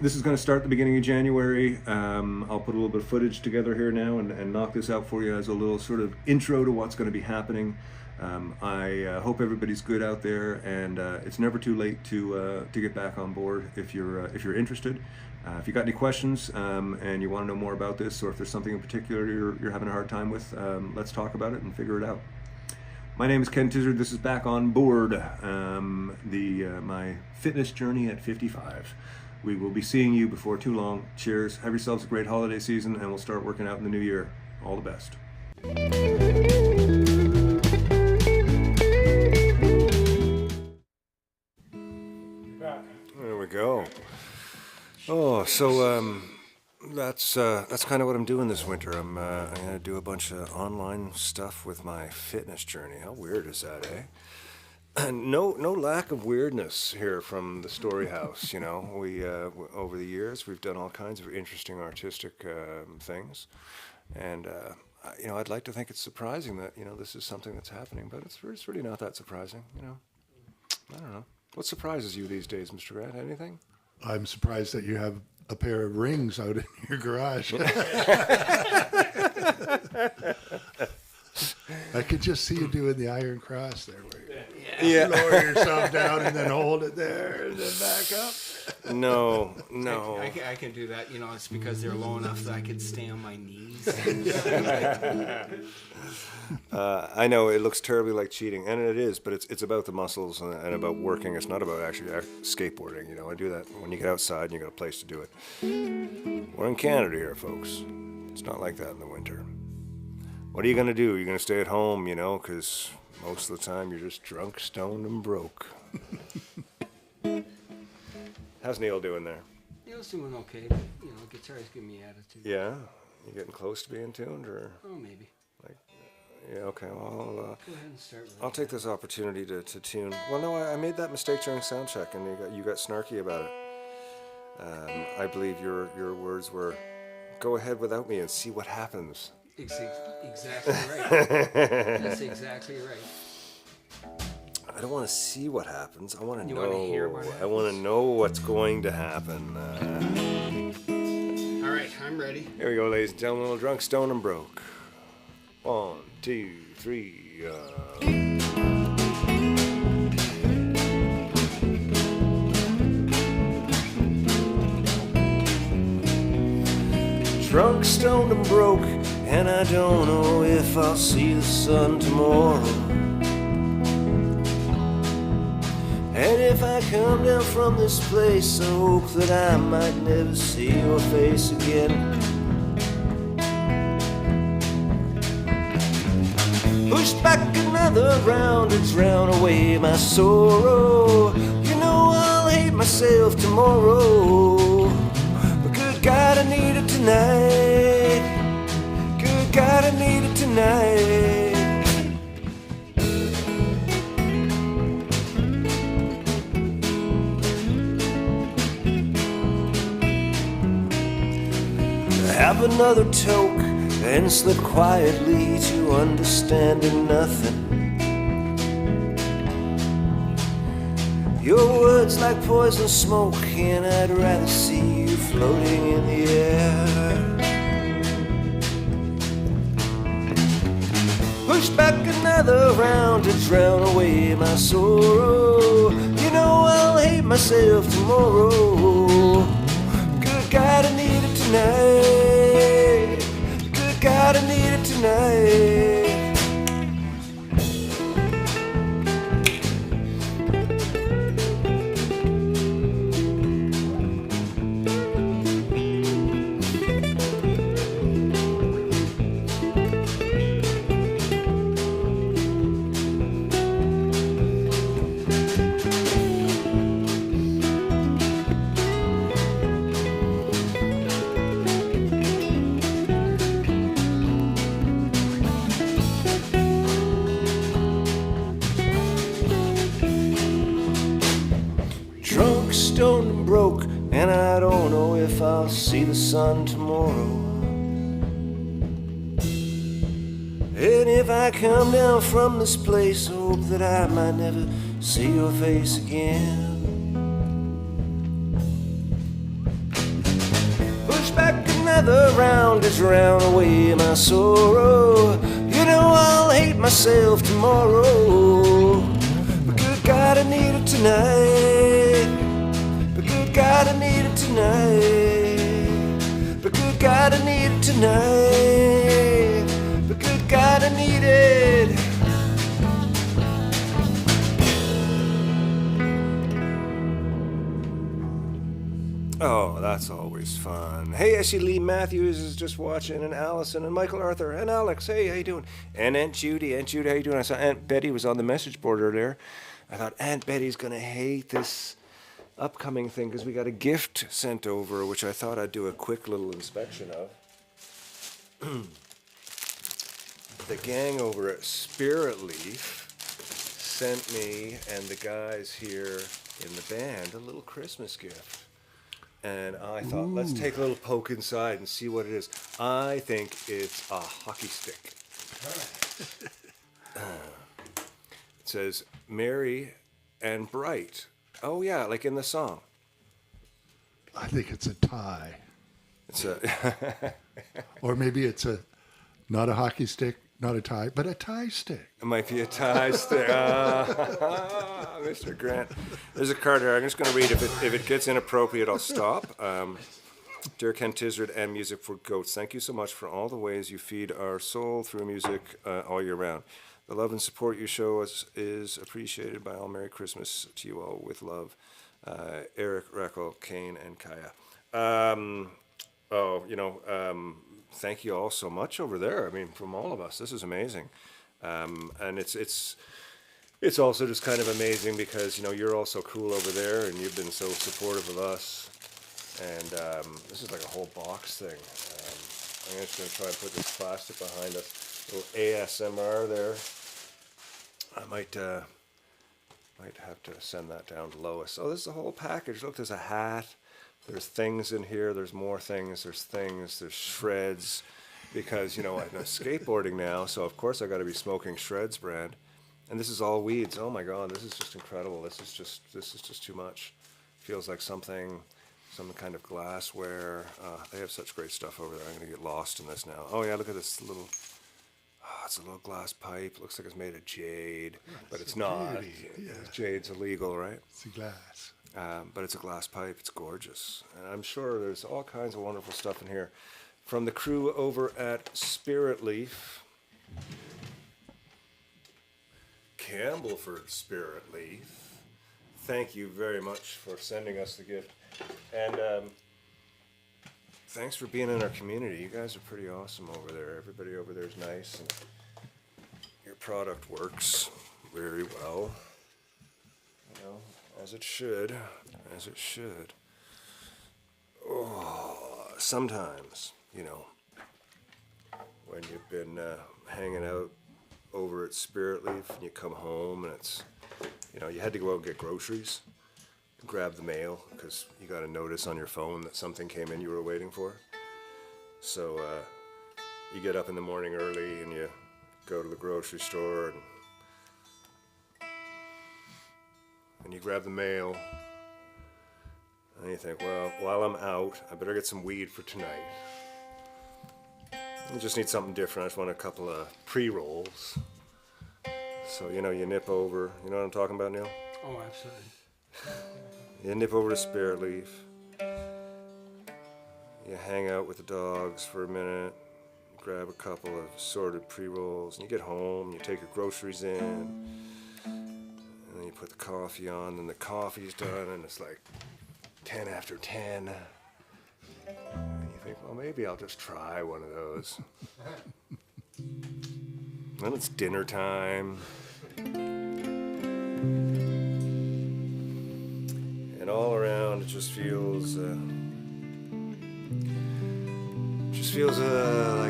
Speaker 1: This is going to start the beginning of January. I'll put a little bit of footage together here now and knock this out for you as a little sort of intro to what's going to be happening. I hope everybody's good out there, and it's never too late to get back on board if you're interested. If you got any questions and you want to know more about this, or if there's something in particular you're having a hard time with, let's talk about it and figure it out. My name is Ken Tizzard. This is Back on Board, my fitness journey at 55. We will be seeing you before too long. Cheers. Have yourselves a great holiday season, and we'll start working out in the new year. All the best.
Speaker 3: There we go. Oh, so that's kind of what I'm doing this winter. I'm gonna do a bunch of online stuff with my fitness journey. How weird is that, eh? And no lack of weirdness here from the Story House. You know, we over the years we've done all kinds of interesting artistic things, and you know, I'd like to think it's surprising that this is something that's happening, but it's really not that surprising. I don't know. What surprises you these days, Mr. Grant? Anything?
Speaker 2: I'm surprised that you have a pair of rings out in your garage. I could just see you doing the Iron Cross there, where you lower yourself down and then hold it there and then back up.
Speaker 3: No.
Speaker 4: I can do that. It's because they're low enough that I can stay on my knees.
Speaker 3: I know it looks terribly like cheating, and it is, but it's about the muscles and about working. It's not about actually skateboarding. I do that when you get outside and you got a place to do it. We're in Canada here, folks. It's not like that in the winter. What are you going to do? You're going to stay at home, because most of the time you're just drunk, stoned, and broke. How's Neil doing there?
Speaker 4: Neil's doing okay, but, guitar's giving me attitude.
Speaker 3: Yeah? You getting close to being tuned, or?
Speaker 4: Oh, maybe.
Speaker 3: Yeah, okay, well,
Speaker 4: Go ahead and start with
Speaker 3: I'll take this opportunity to tune. Well, no, I made that mistake during sound check, and you got snarky about it. I believe your words were, "Go ahead without me and see what happens."
Speaker 4: Exactly right. That's exactly right.
Speaker 3: I don't want to see what happens. I want to know.
Speaker 4: You want to hear what happens?
Speaker 3: I want to know what's going to happen.
Speaker 4: All right, I'm ready.
Speaker 3: Here we go, ladies and gentlemen. A little drunk, stoned, and broke. 1, 2, 3. Drunk, stoned, and broke, and I don't know if I'll see the sun tomorrow. And if I come down from this place, I hope that I might never see your face again. Push back another round to drown away my sorrow. I'll hate myself tomorrow. But good God, I need it tonight. Good God, I need it tonight. Have another toke and slip quietly to understanding nothing. Your words like poison smoke, and I'd rather see you floating in the air. Push back another round to drown away my sorrow. I'll hate myself tomorrow. Good God, I need it tonight. Good God, I need it tonight. stoned and broke, and I don't know if I'll see the sun tomorrow. And if I come down from this place, hope that I might never see your face again. Push back another round to drown away my sorrow. You know I'll hate myself tomorrow. But good God, I need it tonight. But good God, I need it tonight. But good God, I need it tonight. But good God, I need it. Oh, that's always fun. Hey, I see Lee Matthews is just watching, and Allison, and Michael Arthur, and Alex. Hey, how you doing? And Aunt Judy, how you doing? I saw Aunt Betty was on the message board earlier. I thought Aunt Betty's gonna hate this upcoming thing because we got a gift sent over, which I thought I'd do a quick little inspection of. The gang over at Spirit Leaf sent me and the guys here in the band a little Christmas gift. And I thought, let's take a little poke inside and see what it is. I think it's a hockey stick. It says, merry and bright. Oh, yeah, like in the song.
Speaker 2: I think it's a tie.
Speaker 3: It's a
Speaker 2: Or maybe it's not a hockey stick, not a tie, but a tie stick.
Speaker 3: It might be a tie stick. Mr. Grant. There's a card here. I'm just going to read. If it gets inappropriate, I'll stop. Dear Ken Tizzard and Music for Goats, thank you so much for all the ways you feed our soul through music all year round. The love and support you show us is appreciated by all. Merry Christmas to you all with love. Eric, Raquel, Kane, and Kaya. Thank you all so much over there. I mean, from all of us, this is amazing. And it's also just kind of amazing because, you're all so cool over there and you've been so supportive of us. And this is like a whole box thing. I'm just going to try and put this plastic behind us. A little ASMR there. I might have to send that down to Lois. Oh, this is a whole package. Look, there's a hat. There's things in here. There's more things. There's shreds. Because, I'm skateboarding now, so of course I got to be smoking Shreds brand. And this is all weeds. Oh my God, this is just incredible. This is just too much. Feels like some kind of glassware. They have such great stuff over there. I'm going to get lost in this now. Oh yeah, look at this little, it's a little glass pipe. Looks like it's made of jade, but it's not.
Speaker 2: Yeah.
Speaker 3: Jade's illegal, right?
Speaker 2: It's a glass.
Speaker 3: But it's a glass pipe. It's gorgeous. And I'm sure there's all kinds of wonderful stuff in here. From the crew over at Spirit Leaf. Campbellford Spirit Leaf. Thank you very much for sending us the gift. And thanks for being in our community. You guys are pretty awesome over there. Everybody over there is nice. And your product works very well. As it should. As it should. Oh, sometimes, when you've been hanging out over at Spirit Leaf and you come home and it's, you had to go out and get groceries, grab the mail because you got a notice on your phone that something came in you were waiting for. So you get up in the morning early and you go to the grocery store and you grab the mail and you think, well, while I'm out, I better get some weed for tonight. I just need something different. I just want a couple of pre-rolls. So, you nip over. You know what I'm talking about, Neil?
Speaker 4: Oh, absolutely.
Speaker 3: You nip over to Spirit Leaf. You hang out with the dogs for a minute. Grab a couple of assorted pre-rolls. And you get home. You take your groceries in. And then you put the coffee on. And the coffee's done. And it's like 10 after 10. And you think, well, maybe I'll just try one of those. Then it's dinner time. And all around it just feels like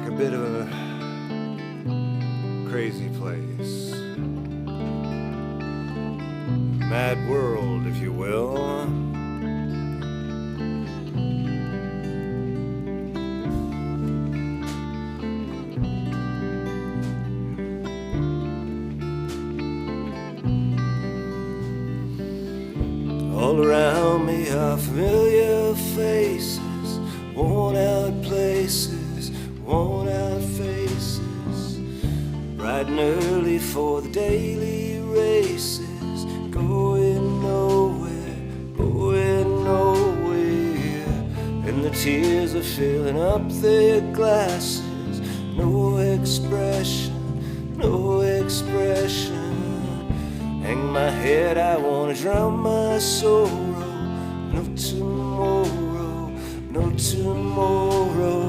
Speaker 3: a bit of a crazy place. Mad world, if you will. All around me are familiar faces, worn out places, worn out faces. Bright and early for the daily races, going nowhere, going nowhere. And the tears are filling up their glasses, no expression, no expression. Hang my head, I wanna drown my sorrow. No tomorrow, no tomorrow.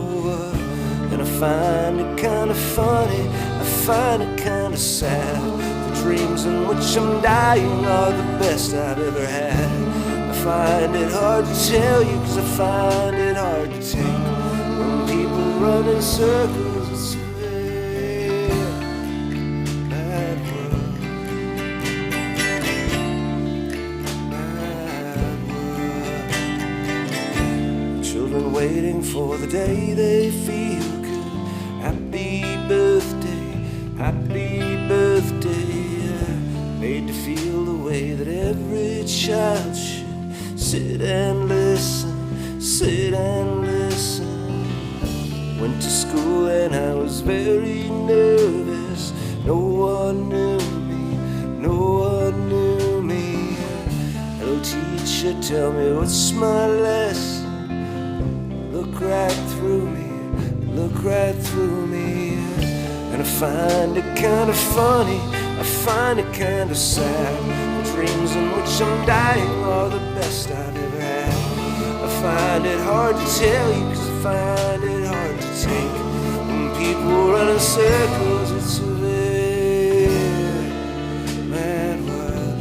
Speaker 3: And I find it kinda funny, I find it kinda sad. The dreams in which I'm dying are the best I've ever had. I find it hard to tell you, 'cause I find it hard to take. When people run in circles, it's a very bad world. Children waiting for the day they feel good. Happy birthday, happy birthday. Made to feel the way that every child should. Sit and listen, sit and listen. Went to school and I was very nervous. No one knew me, no one knew me. Hello teacher, tell me what's my lesson. Look right through me, look right through me. And I find it kind of funny, I find it kind of sad. The dreams in which I'm dying are the best I've ever had. I find it hard to tell you, 'cause I find it hard to take. When people run in circles, it's a very mad world.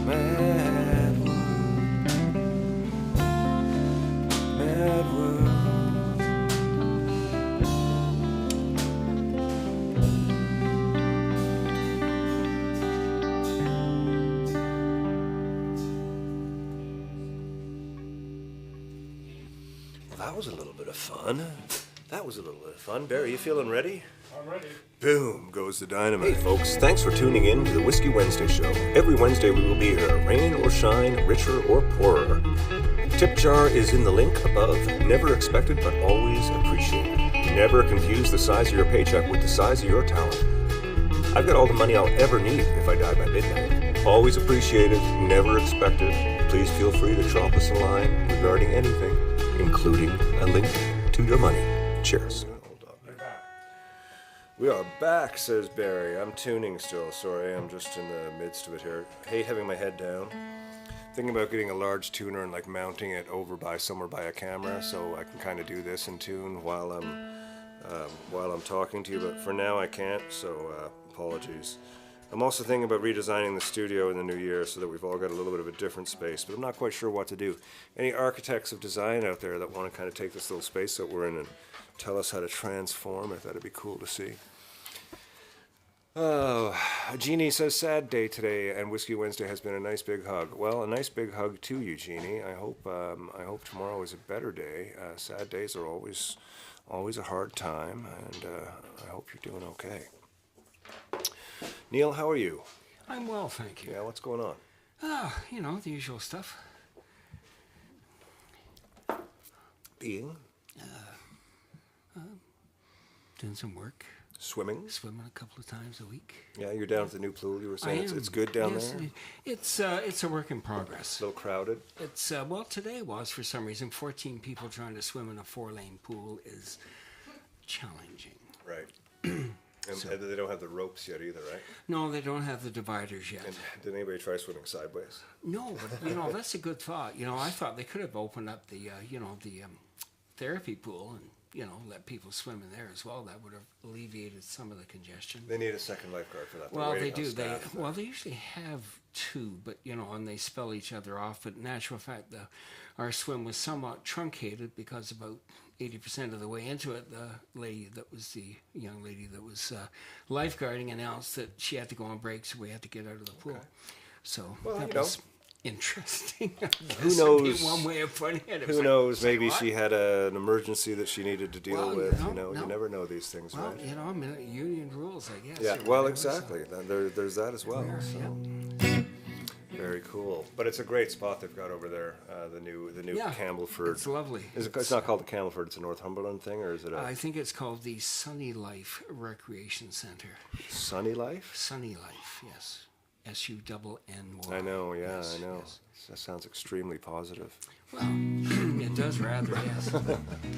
Speaker 3: Mad world. Mad world. That was a little bit of fun. That was a little bit of fun. Barry, you feeling ready?
Speaker 7: I'm ready.
Speaker 3: Boom goes the dynamite. Hey folks, thanks for tuning in to the Whiskey Wednesday show. Every Wednesday we will be here, rain or shine, richer or poorer. Tip jar is in the link above. Never expected but always appreciated. Never confuse the size of your paycheck with the size of your talent. I've got all the money I'll ever need if I die by midnight. Always appreciated, never expected. Please feel free to drop us a line regarding anything, including a link to your money. Cheers. Hold on.
Speaker 7: You're back.
Speaker 3: We are back, says Barry. I'm tuning still. Sorry, I'm just in the midst of it here. Hate having my head down. Thinking about getting a large tuner and like mounting it over by somewhere by a camera, so I can kind of do this in tune while I'm talking to you. But for now, I can't. So apologies. I'm also thinking about redesigning the studio in the new year so that we've all got a little bit of a different space, but I'm not quite sure what to do. Any architects of design out there that want to kind of take this little space that we're in and tell us how to transform it? That'd be cool to see. Oh, Jeannie says sad day today, and Whiskey Wednesday has been a nice big hug. Well, a nice big hug to you, Jeannie. I hope tomorrow is a better day. Sad days are always a hard time, and I hope you're doing okay. Neil, how are you?
Speaker 4: I'm well, thank you.
Speaker 3: Yeah, what's going on?
Speaker 4: You know, the usual stuff.
Speaker 3: Being?
Speaker 4: Doing some work.
Speaker 3: Swimming?
Speaker 4: Swimming a couple of times a week.
Speaker 3: Yeah, you're down at the new pool. You were
Speaker 4: I
Speaker 3: saying
Speaker 4: am.
Speaker 3: it's good down
Speaker 4: Yes,
Speaker 3: there?
Speaker 4: It's a work in progress.
Speaker 3: A little crowded?
Speaker 4: It's well, today was for some reason 14 people trying to swim in a 4-lane pool is challenging.
Speaker 3: Right. And they don't have the ropes yet either, right?
Speaker 4: No, they don't have the dividers yet.
Speaker 3: And did anybody try swimming sideways?
Speaker 4: No, but you know that's a good thought. You know, I thought they could have opened up the therapy pool and let people swim in there as well. That would have alleviated some of the congestion.
Speaker 3: They need a second lifeguard for that. They're
Speaker 4: Well, they
Speaker 3: waiting on
Speaker 4: do.
Speaker 3: staff.
Speaker 4: They usually have 2, but and they spell each other off. But in actual fact, our swim was somewhat truncated because about 80% of the way into it, the young lady that was lifeguarding announced that she had to go on break, so we had to get out of the pool.
Speaker 3: Okay.
Speaker 4: So
Speaker 3: Well,
Speaker 4: that was interesting.
Speaker 3: Who knows?
Speaker 4: One way of putting it.
Speaker 3: Who knows? Maybe she had an emergency that she needed to deal
Speaker 4: Well,
Speaker 3: with.
Speaker 4: no.
Speaker 3: You never know these things,
Speaker 4: Well,
Speaker 3: right?
Speaker 4: union rules, I guess.
Speaker 3: Yeah.
Speaker 4: or
Speaker 3: Well,
Speaker 4: whatever, so-
Speaker 3: exactly. There's that as well.
Speaker 4: Yeah,
Speaker 3: So.
Speaker 4: yeah.
Speaker 3: Very cool. But it's a great spot they've got over there. The new
Speaker 4: Yeah,
Speaker 3: Campbellford.
Speaker 4: it's lovely.
Speaker 3: It's not called the Campbellford. It's a Northumberland thing, or is it a
Speaker 4: I think it's called the Sunny Life Recreation Center.
Speaker 3: Sunny Life?
Speaker 4: Sunny Life, yes. SUNNY.
Speaker 3: I know. Yeah,
Speaker 4: Yes,
Speaker 3: I know.
Speaker 4: yes.
Speaker 3: That sounds extremely positive.
Speaker 4: Well, it does rather, yes.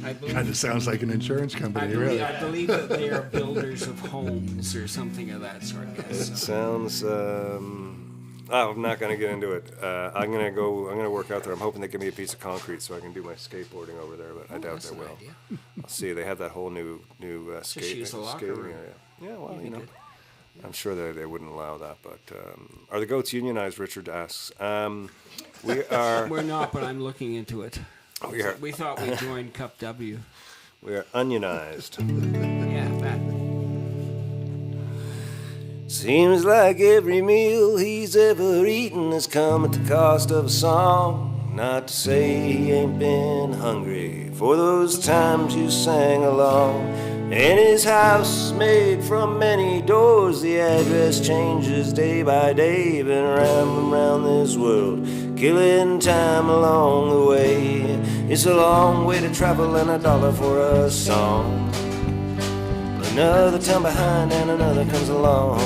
Speaker 4: I believe,
Speaker 2: Kind of sounds like an insurance company, really.
Speaker 4: I believe that they are builders of homes or something of that sort. Yes.
Speaker 3: It sounds. I'm not going to get into it. I'm going to work out there. I'm hoping they give me a piece of concrete so I can do my skateboarding over there, but I doubt
Speaker 4: That's
Speaker 3: they
Speaker 4: an
Speaker 3: will.
Speaker 4: idea.
Speaker 3: I'll see. They have that whole new
Speaker 4: use the locker
Speaker 3: skating
Speaker 4: room.
Speaker 3: area. Yeah, well,
Speaker 4: Maybe
Speaker 3: you know.
Speaker 4: good.
Speaker 3: I'm sure they wouldn't allow that, but are the goats unionized? Richard asks. We are.
Speaker 4: We're not, but I'm looking into it.
Speaker 3: We are.
Speaker 4: We thought we joined Cup W.
Speaker 3: We are unionized.
Speaker 4: Yeah, that.
Speaker 3: Seems like every meal he's ever eaten has come at the cost of a song. Not to say he ain't been hungry for those times you sang along. And his house is made from many doors. The address changes day by day. Been rambling around this world, killing time along the way. It's a long way to travel and $1 for a song. Another time behind and another comes along.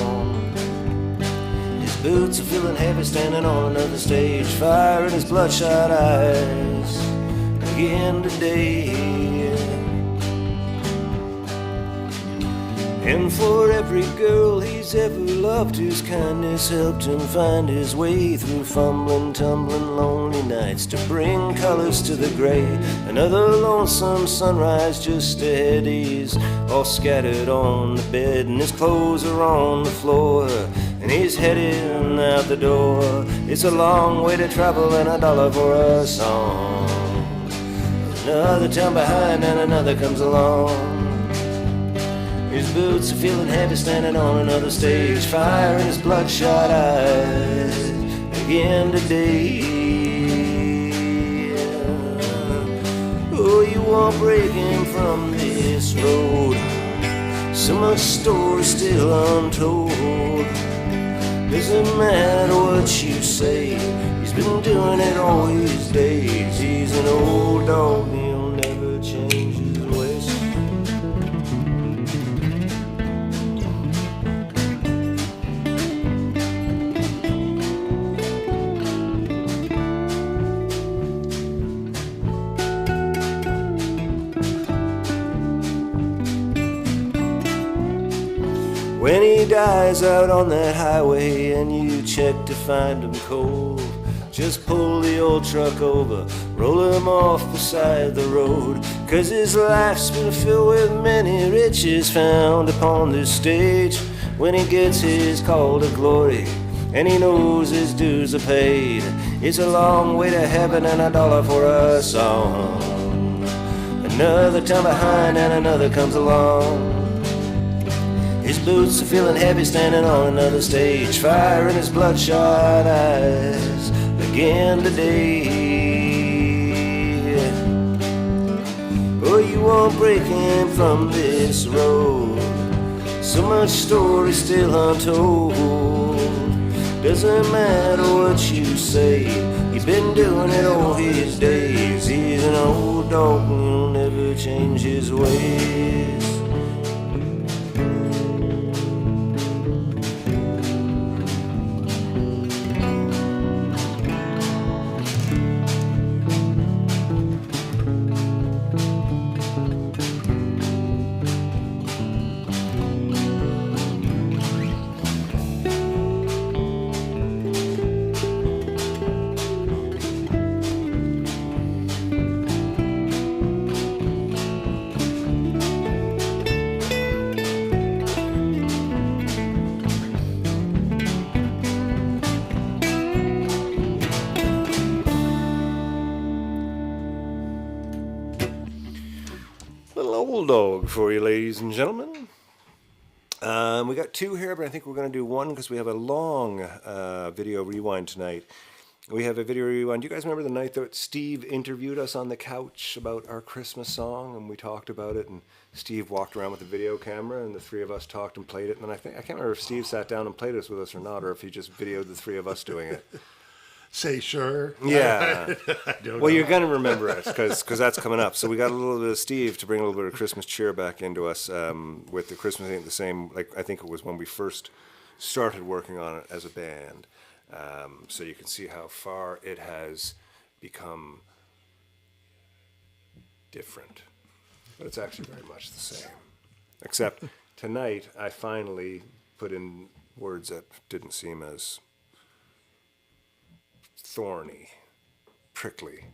Speaker 3: His boots are feeling heavy standing on another stage. Fire in his bloodshot eyes again today. And for every girl he's ever loved, whose kindness helped him find his way through fumbling, tumbling, lonely nights to bring colors to the gray. Another lonesome sunrise just ahead. He's all scattered on the bed, and his clothes are on the floor, and he's heading out the door. It's a long way to travel and $1 for a song. Another time behind and another comes along. His boots are feeling heavy standing on another stage. Fire in his bloodshot eyes again today. Oh, you won't break him from this road. So much story still untold. Doesn't matter what you say, he's been doing it all his days. He's an old dog, he'll never change his ways. When he dies out on that highway and you check to find him cold, just pull the old truck over, roll him off beside the road. 'Cause his life's been filled with many riches found upon this stage. When he gets his call to glory and he knows his dues are paid, it's a long way to heaven and $1 for a song. Another time behind and another comes along. His boots are feeling heavy standing on another stage. Fire in his bloodshot eyes again today. Oh, you won't break him from this road. So much story still untold. Doesn't matter what you say, he's been doing it all his days. He's an old dog, he'll never change his ways. Little old dog for you, ladies and gentlemen. We got two here, but I think we're going to do one because we have a long video rewind tonight. We have a video rewind. Do you guys remember the night that Steve interviewed us on the couch about our Christmas song, and we talked about it, and Steve walked around with a video camera, and the three of us talked and played it, and then I can't remember if Steve sat down and played this with us or not, or if he just videoed the three of us doing it.
Speaker 2: say sure.
Speaker 3: Yeah.
Speaker 2: I don't
Speaker 3: Well,
Speaker 2: know.
Speaker 3: you're going to remember it because that's coming up. So we got a little bit of Steve to bring a little bit of Christmas cheer back into us with the Christmas Ain't the Same. Like I think it was when we first started working on it as a band. So you can see how far it has become different. But it's actually very much the same. Except tonight I finally put in words that didn't seem as thorny, prickly,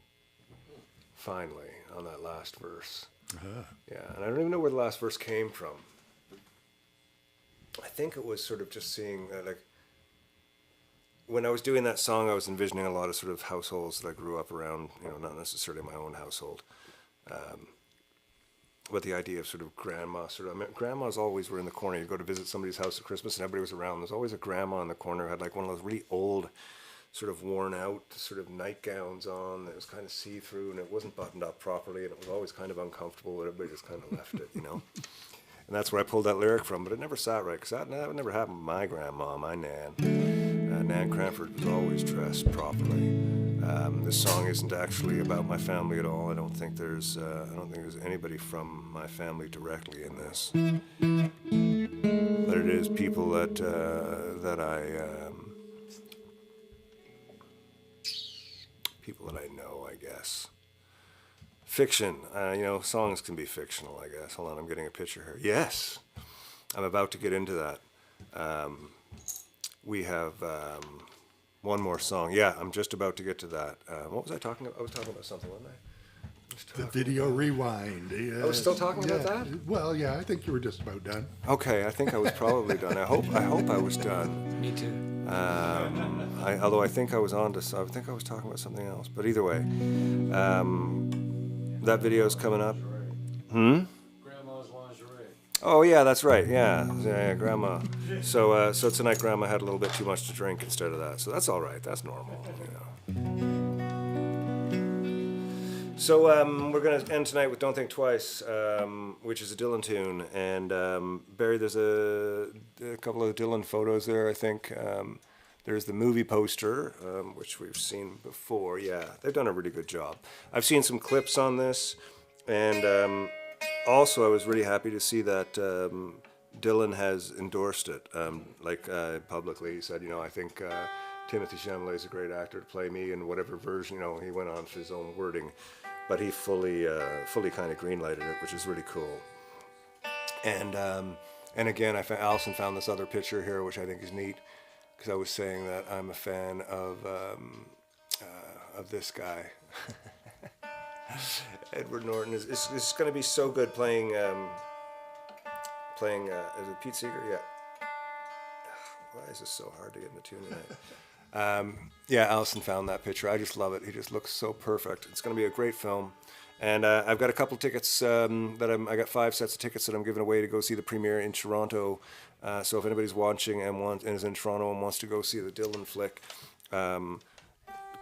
Speaker 3: finally, on that last verse. Yeah, and I don't even know where the last verse came from. I think it was sort of just seeing, like, when I was doing that song, I was envisioning a lot of sort of households that I grew up around, you know, not necessarily my own household. But the idea of sort of grandma, grandmas always were in the corner. You'd go to visit somebody's house at Christmas and everybody was around. There's always a grandma in the corner who had like one of those really old, sort of worn out sort of nightgowns on that was kind of see-through and it wasn't buttoned up properly and it was always kind of uncomfortable, but everybody just kind of left it, you know. And that's where I pulled that lyric from, but it never sat right because that never happened with my grandma, my Nan. Nan Cranford was always dressed properly. This song isn't actually about my family at all. I don't think there's anybody from my family directly in this, but it is people that I know, I guess. Fiction, you know, songs can be fictional, I guess. Hold on, I'm getting a picture here. Yes, I'm about to get into that. We have one more song. Yeah, I'm just about to get to that. What was I talking about? I was talking about something, wasn't I?
Speaker 2: The video rewind. Yes.
Speaker 3: I was still talking about that?
Speaker 2: Well, yeah, I think you were just about done.
Speaker 3: Okay, I think I was probably done. I hope I was done.
Speaker 4: Me too.
Speaker 3: Although I think I was on to. I think I was talking about something else. But either way, that video's coming up.
Speaker 7: Grandma's lingerie.
Speaker 3: Oh yeah, that's right. Yeah, Grandma. So tonight, Grandma had a little bit too much to drink instead of that. So that's all right. That's normal. You know. So we're going to end tonight with Don't Think Twice, which is a Dylan tune. And Barry, there's a couple of Dylan photos there, I think. There's the movie poster, which we've seen before. Yeah, they've done a really good job. I've seen some clips on this. And also I was really happy to see that Dylan has endorsed it, publicly. He said, you know, I think Timothy Chalamet is a great actor to play me in whatever version, you know, he went on for his own wording. But he fully kind of green-lighted it, which is really cool. And again, Allison found this other picture here, which I think is neat, because I was saying that I'm a fan of this guy. Edward Norton is going to be so good playing. Is it Pete Seeger? Yeah. Why is this so hard to get in the tune tonight? Yeah, Allison found that picture. I just love it. He just looks so perfect. It's going to be a great film. And I've got a couple tickets I got 5 sets of tickets that I'm giving away to go see the premiere in Toronto. So if anybody's watching and is in Toronto and wants to go see the Dylan flick, go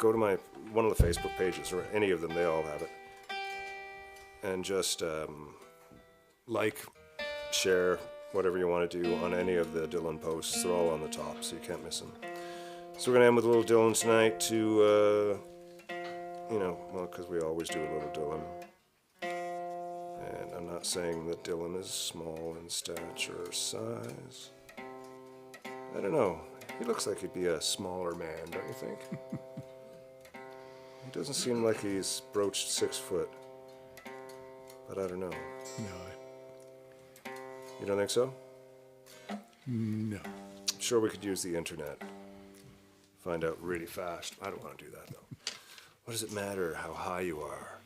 Speaker 3: to one of the Facebook pages or any of them. They all have it. And just like, share, whatever you want to do on any of the Dylan posts. They're all on the top, so you can't miss them. So we're going to end with a little Dylan tonight to, because we always do a little Dylan. And I'm not saying that Dylan is small in stature or size. I don't know. He looks like he'd be a smaller man, don't you think? He doesn't seem like he's broached 6 foot. But I don't know.
Speaker 2: No.
Speaker 3: You don't think so?
Speaker 2: No.
Speaker 3: I'm sure we could use the internet. Find out really fast. I don't want to do that, though. What does it matter how high you are?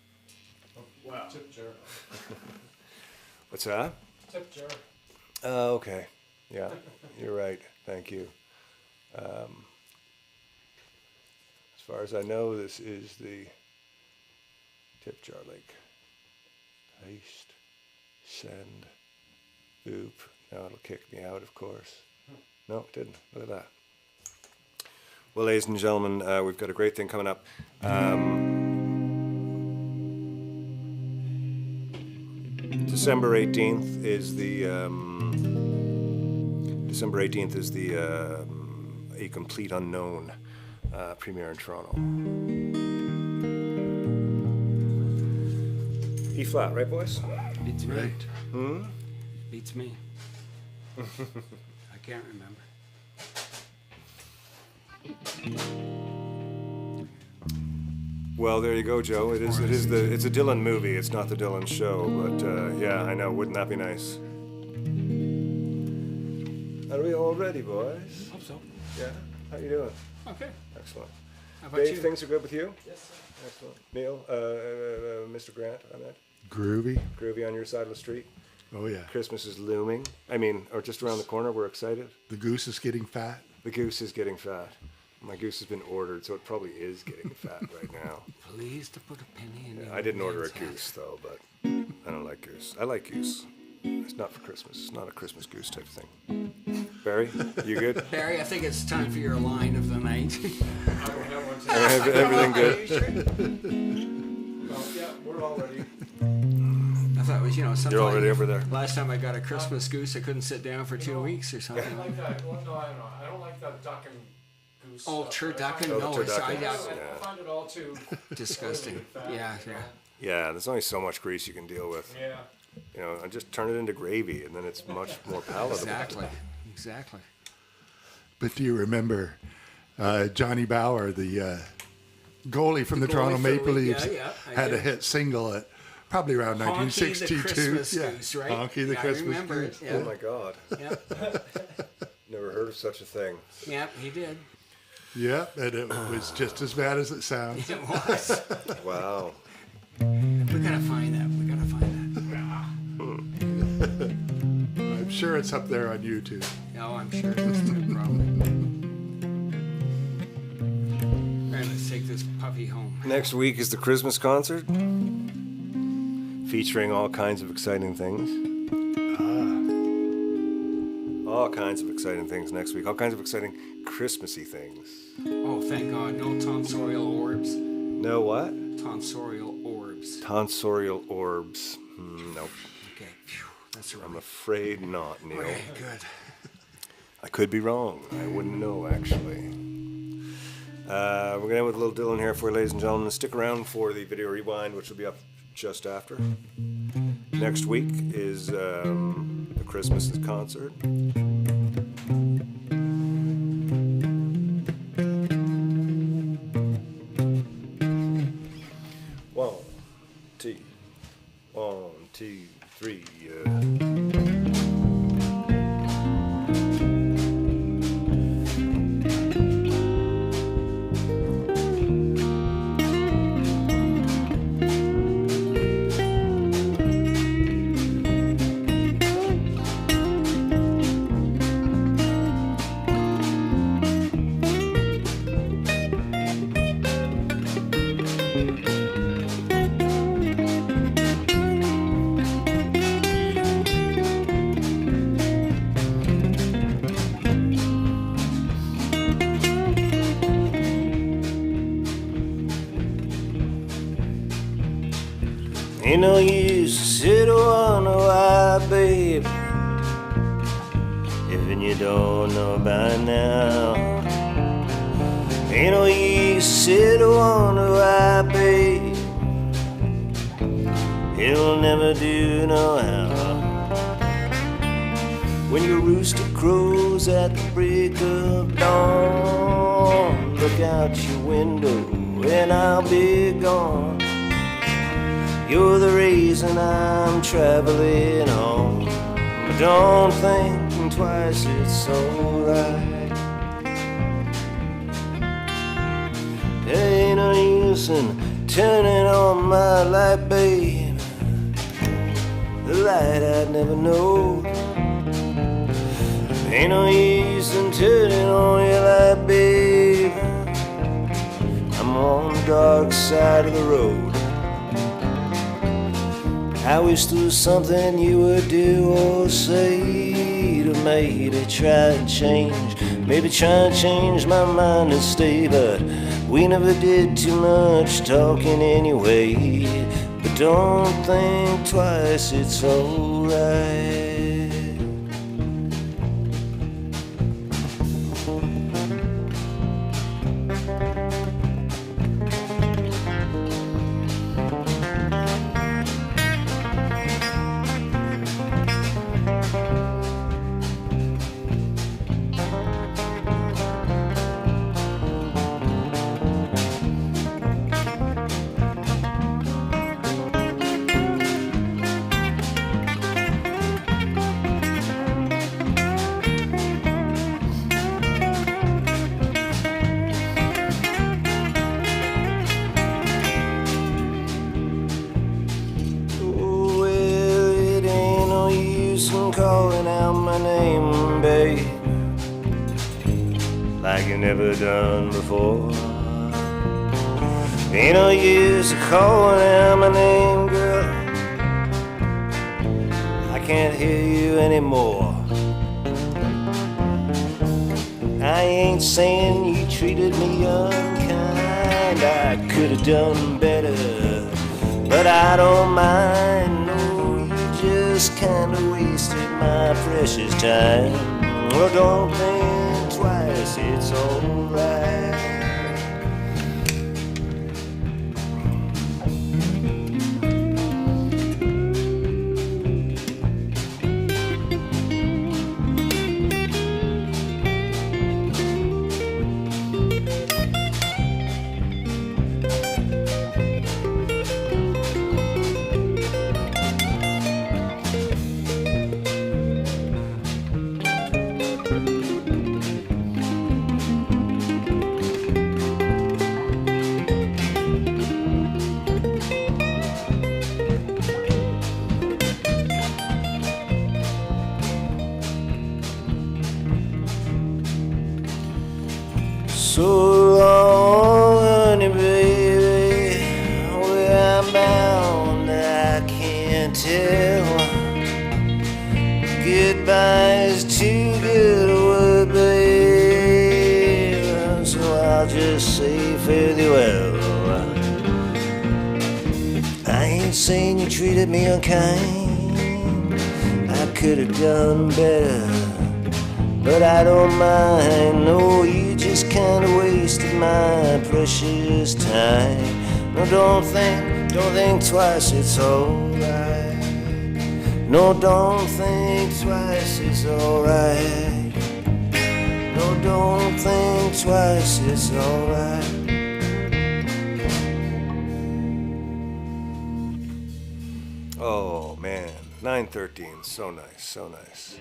Speaker 7: Wow. Tip jar.
Speaker 3: What's that?
Speaker 7: Tip jar.
Speaker 3: Oh, okay. Yeah, you're right. Thank you. As far as I know, this is the tip jar link. Paste, send, boop. Now it'll kick me out, of course. No, it didn't. Look at that. Well, ladies and gentlemen, we've got a great thing coming up. December 18th is A Complete Unknown premiere in Toronto. E flat, right, boys?
Speaker 4: Beats me.
Speaker 2: Right.
Speaker 4: Beats me. I can't remember.
Speaker 3: Well, there you go, Joe. It's a Dylan movie. It's not the Dylan show, but yeah, I know. Wouldn't that be nice? Are we all ready, boys?
Speaker 4: Hope so.
Speaker 3: Yeah. How you doing?
Speaker 4: Okay.
Speaker 3: Excellent.
Speaker 4: How about
Speaker 3: Dave,
Speaker 4: you?
Speaker 3: things are good with you?
Speaker 7: Yes, sir.
Speaker 3: Excellent. Neil, Mr. Grant, I meant.
Speaker 2: Groovy.
Speaker 3: Groovy on your side of the street.
Speaker 2: Oh, yeah.
Speaker 3: Christmas is looming. I mean, or just around the corner. We're excited.
Speaker 2: The goose is getting fat.
Speaker 3: The goose is getting fat. My goose has been ordered, so it probably is getting fat right now.
Speaker 4: Please to put a penny in.
Speaker 3: Yeah,
Speaker 4: your
Speaker 3: I didn't order a
Speaker 4: man's hat.
Speaker 3: goose, though, but I don't like goose. I like goose. It's not for Christmas. It's not a Christmas goose type thing. Barry, you good?
Speaker 4: Barry, I think it's time for your line of the night.
Speaker 7: I don't have one today.
Speaker 3: Everything good?
Speaker 4: Are you sure?
Speaker 7: Well, yeah, we're all ready.
Speaker 4: I thought it was, something.
Speaker 3: You're already over there.
Speaker 4: Last time I got a Christmas goose, I couldn't sit down for 2
Speaker 7: know,
Speaker 4: weeks or
Speaker 7: I
Speaker 4: something.
Speaker 7: don't like that. Well, no, I don't know. I don't like that duck and goose.
Speaker 4: Oh,
Speaker 7: stuff.
Speaker 4: turducken?
Speaker 3: Oh, the
Speaker 4: No, it's
Speaker 3: turducken.
Speaker 7: I find it all too
Speaker 4: disgusting.
Speaker 7: fat,
Speaker 4: Yeah,
Speaker 7: you know.
Speaker 4: yeah.
Speaker 3: Yeah, there's only so much grease you can deal with.
Speaker 7: Yeah.
Speaker 3: You know, and just turn it into gravy, and then it's much more palatable.
Speaker 4: Exactly.
Speaker 2: But do you remember Johnny Bauer, the goalie from the
Speaker 4: goalie
Speaker 2: Toronto
Speaker 4: for the
Speaker 2: Maple
Speaker 4: league,
Speaker 2: Leafs,
Speaker 4: yeah, I
Speaker 2: had
Speaker 3: uh,
Speaker 2: a
Speaker 4: do.
Speaker 2: hit single at probably around
Speaker 4: Honky the
Speaker 2: 1962.
Speaker 4: Christmas
Speaker 2: yeah.
Speaker 4: goose, right?
Speaker 2: Honky the
Speaker 4: Yeah, I
Speaker 2: Christmas
Speaker 4: remember it,
Speaker 2: goose.
Speaker 4: yeah.
Speaker 3: Oh my God,
Speaker 4: Yeah,
Speaker 3: never heard of such a thing.
Speaker 4: yeah, he did.
Speaker 2: Yeah, and it was just as bad as it sounds.
Speaker 4: It was.
Speaker 3: Wow.
Speaker 4: We gotta find that.
Speaker 2: I'm sure it's up there on YouTube.
Speaker 4: No, I'm sure it's no problem. All right, let's take this puppy home.
Speaker 3: Next week is the Christmas concert, featuring all kinds of exciting things. All kinds of exciting things next week. All kinds of exciting Christmassy things.
Speaker 4: Oh, thank God, no tonsorial orbs.
Speaker 3: No what?
Speaker 4: Tonsorial orbs.
Speaker 3: Tonsorial orbs. Nope.
Speaker 4: Okay, phew, that's a
Speaker 3: I'm
Speaker 4: relief.
Speaker 3: afraid not, Neil.
Speaker 4: Okay, good.
Speaker 3: I could be wrong. I wouldn't know, actually. We're going to end with a little Dylan here for you, ladies and gentlemen. Stick around for the video rewind, which will be up just after. Next week is the Christmas concert. One, two, three. Ain't no use to sit on why, babe, even you don't know by now. Ain't no use to sit on why, babe, it'll never do no how. When your rooster crows at the break of dawn, look out your window and I'll be gone. You're the reason I'm traveling on. But don't think twice, it's alright. There ain't no use in turning on my light, babe, the light I'd never know. Ain't no use in turning on your light, babe, I'm on the dark side of the road. I wish there was something you would do or say to maybe try and change, maybe try and change my mind and stay. But we never did too much talking anyway. But don't think twice, it's alright. use in calling out my name, babe, like you never done before. Ain't no use in calling out my name, girl, I can't hear you anymore. I ain't saying you treated me unkind, I could have done better, but I don't mind. No, you just kinda wasted my precious time. Well, don't think twice, it's alright. So long, honey, baby, where I'm bound, I can't tell. Goodbye is too good a word, babe, so I'll just say fare thee well. I ain't saying you treated me unkind, I could have done better, but I don't mind. No, you just kinda wasted my precious time. No, don't think twice, it's alright. No, don't think twice, it's alright. No, don't think twice, it's alright. Oh man, 9:13, so nice, so nice.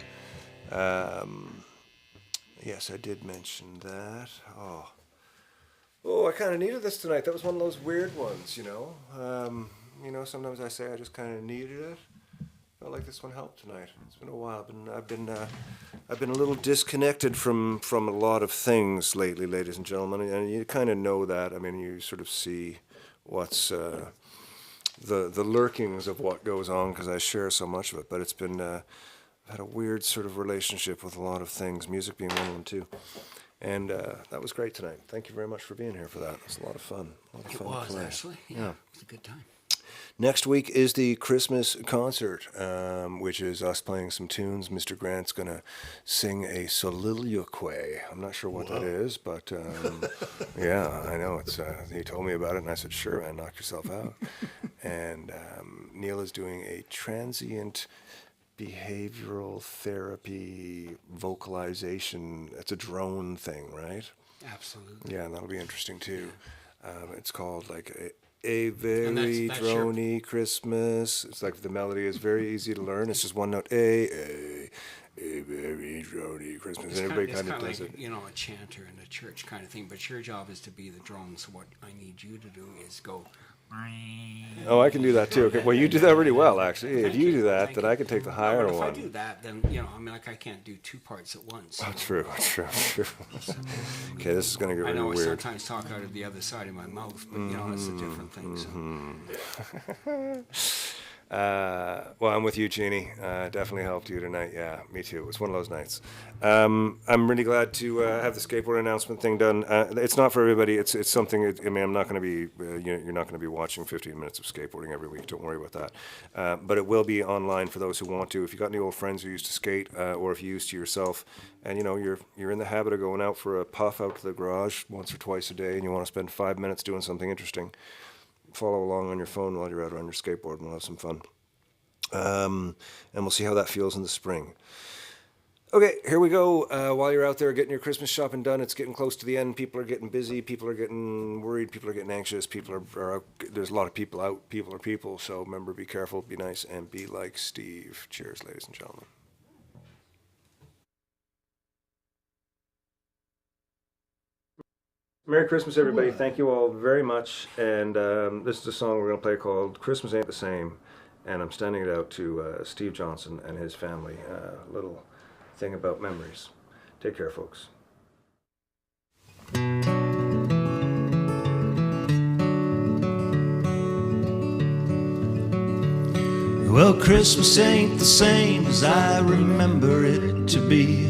Speaker 3: Yes, I did mention that. Oh, I kind of needed this tonight. That was one of those weird ones, you know. Sometimes I say I just kind of needed it. Felt like this one helped tonight. It's been a while. I've been a little disconnected from a lot of things lately, ladies and gentlemen, and you kind of know that. I mean, you sort of see what's the lurkings of what goes on because I share so much of it. But it's been I've had a weird sort of relationship with a lot of things, music being one of them too. And that was great tonight. Thank you very much for being here for that. It was a lot of fun.
Speaker 4: It was, actually. Yeah, it was a good time.
Speaker 3: Next week is the Christmas concert, which is us playing some tunes. Mr. Grant's going to sing a soliloquy. I'm not sure what that is, but yeah, I know. He told me about it, and I said, sure, man, knock yourself out. And Neil is doing a transient behavioral therapy vocalization. It's a drone thing, right?
Speaker 4: Absolutely.
Speaker 3: Yeah, and that'll be interesting, too. It's called, like, a very droney Christmas. It's like the melody is very easy to learn. It's just one note. A very droney Christmas.
Speaker 4: It's
Speaker 3: and everybody kind of
Speaker 4: like,
Speaker 3: does it.
Speaker 4: You know, a chanter in a church kind of thing. But your job is to be the drone. So what I need you to do is go.
Speaker 3: Oh, I can do that too. Okay. Well, you do that really well, actually. If you do that, then I can take the higher
Speaker 4: if
Speaker 3: one.
Speaker 4: If I do that, then, I can't do two parts at once.
Speaker 3: Oh, true. Okay, this is going to get really weird.
Speaker 4: I know I sometimes talk out of the other side of my mouth, but, it's a different thing. So.
Speaker 3: Well, I'm with you, Jeannie. Definitely helped you tonight. Yeah, me too. It was one of those nights. I'm really glad to have the skateboard announcement thing done. It's not for everybody. It's something. I'm not going to be. You're not going to be watching 15 minutes of skateboarding every week. Don't worry about that. But it will be online for those who want to. If you got any old friends who used to skate, or if you used to yourself, and you're in the habit of going out for a puff out to the garage once or twice a day, and you want to spend 5 minutes doing something interesting, follow along on your phone while you're out on your skateboard, and we'll have some fun. And we'll see how that feels in the spring. Okay, here we go. While you're out there getting your Christmas shopping done, it's getting close to the end. People are getting busy. People are getting worried. People are getting anxious. People are out. There's a lot of people out. People are people. So remember, be careful, be nice, and be like Steve. Cheers, ladies and gentlemen. Merry Christmas, everybody. Thank you all very much. And this is a song we're going to play called Christmas Ain't the Same. and I'm sending it out to Steve Johnson and his family. A little thing about memories. Take care, folks.
Speaker 5: Well, Christmas ain't the same as I remember it to be.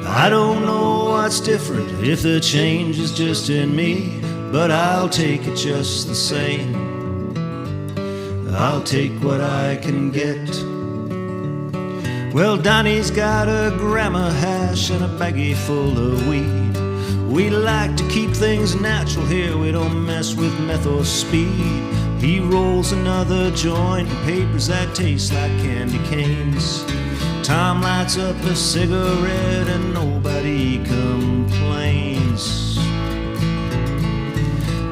Speaker 5: I don't know what's different, if the change is just in me, but I'll take it just the same. I'll take what I can get. Well, Donnie's got a grandma hash and a baggie full of weed. We like to keep things natural here, we don't mess with meth or speed. He rolls another joint and papers that taste like candy canes. Tom lights up a cigarette and nobody complains.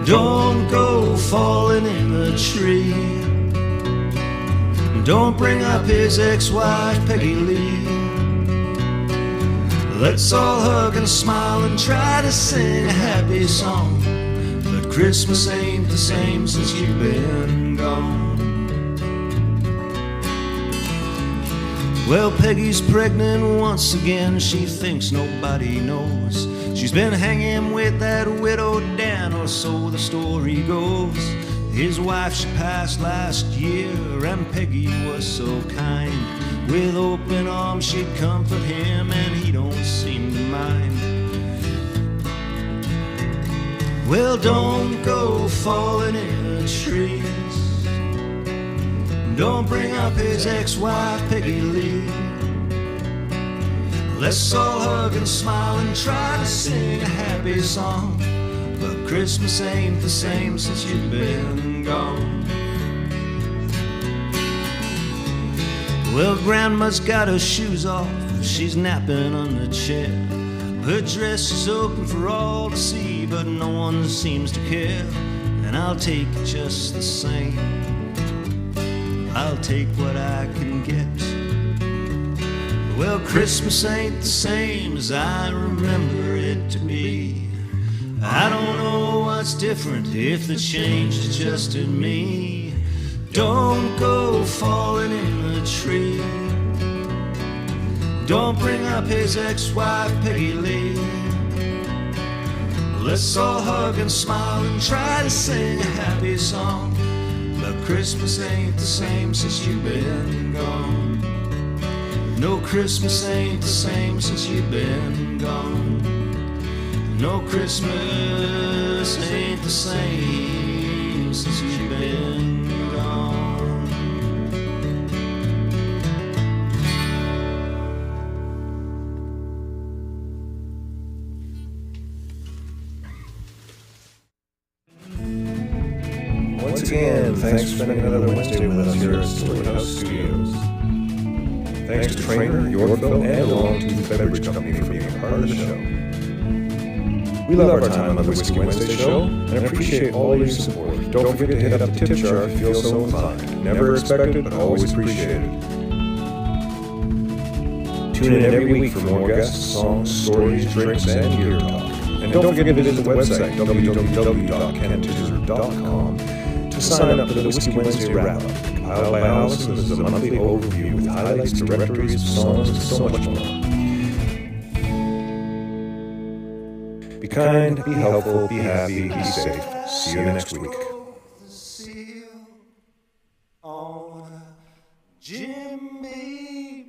Speaker 5: Don't go falling in the tree. Don't bring up his ex-wife Peggy Lee. Let's all hug and smile and try to sing a happy song. But Christmas ain't the same since you've been gone. Well, Peggy's pregnant once again, she thinks nobody knows. She's been hanging with that widow Dan, or so the story goes. His wife, she passed last year, and Peggy was so kind. With open arms she'd comfort him, and he don't seem to mind. Well, don't go falling in the trees. Don't bring up his ex-wife Peggy Lee. Let's all hug and smile and try to sing a happy song. But Christmas ain't the same since you've been gone. Well, Grandma's got her shoes off, she's napping on the chair. Her dress is open for all to see, but no one seems to care. And I'll take it just the same. I'll take what I can get. Well, Christmas ain't the same as I remember it to be. I don't know what's different, if the change is just in me. Don't go falling in the tree. Don't bring up his ex-wife Peggy Lee. Let's all hug and smile and try to sing a happy song. But Christmas ain't the same since you've been gone. No, Christmas ain't the same since you've been gone. No, Christmas ain't the same since you've been gone.
Speaker 3: Once again, thanks for spending another Wednesday with us here at Storyhouse Studios. Thanks to Trainer, Yorkville, and Longtooth Beverage Company for being a part of the show. We love our time on the Whiskey Wednesday show and appreciate all your support. Don't forget to hit up the tip jar if you feel so inclined. Never expected, but always appreciated. Tune in every week for more guests, songs, stories, drinks, and gear talk. And don't forget to visit the website, www.kentizzard.com, to sign up for the Whiskey Wednesday wrap-up, compiled by Allison as a monthly overview with highlights, directories of songs, and so much more. Be kind, be helpful, be happy, be safe. See you next week.
Speaker 5: Jimmy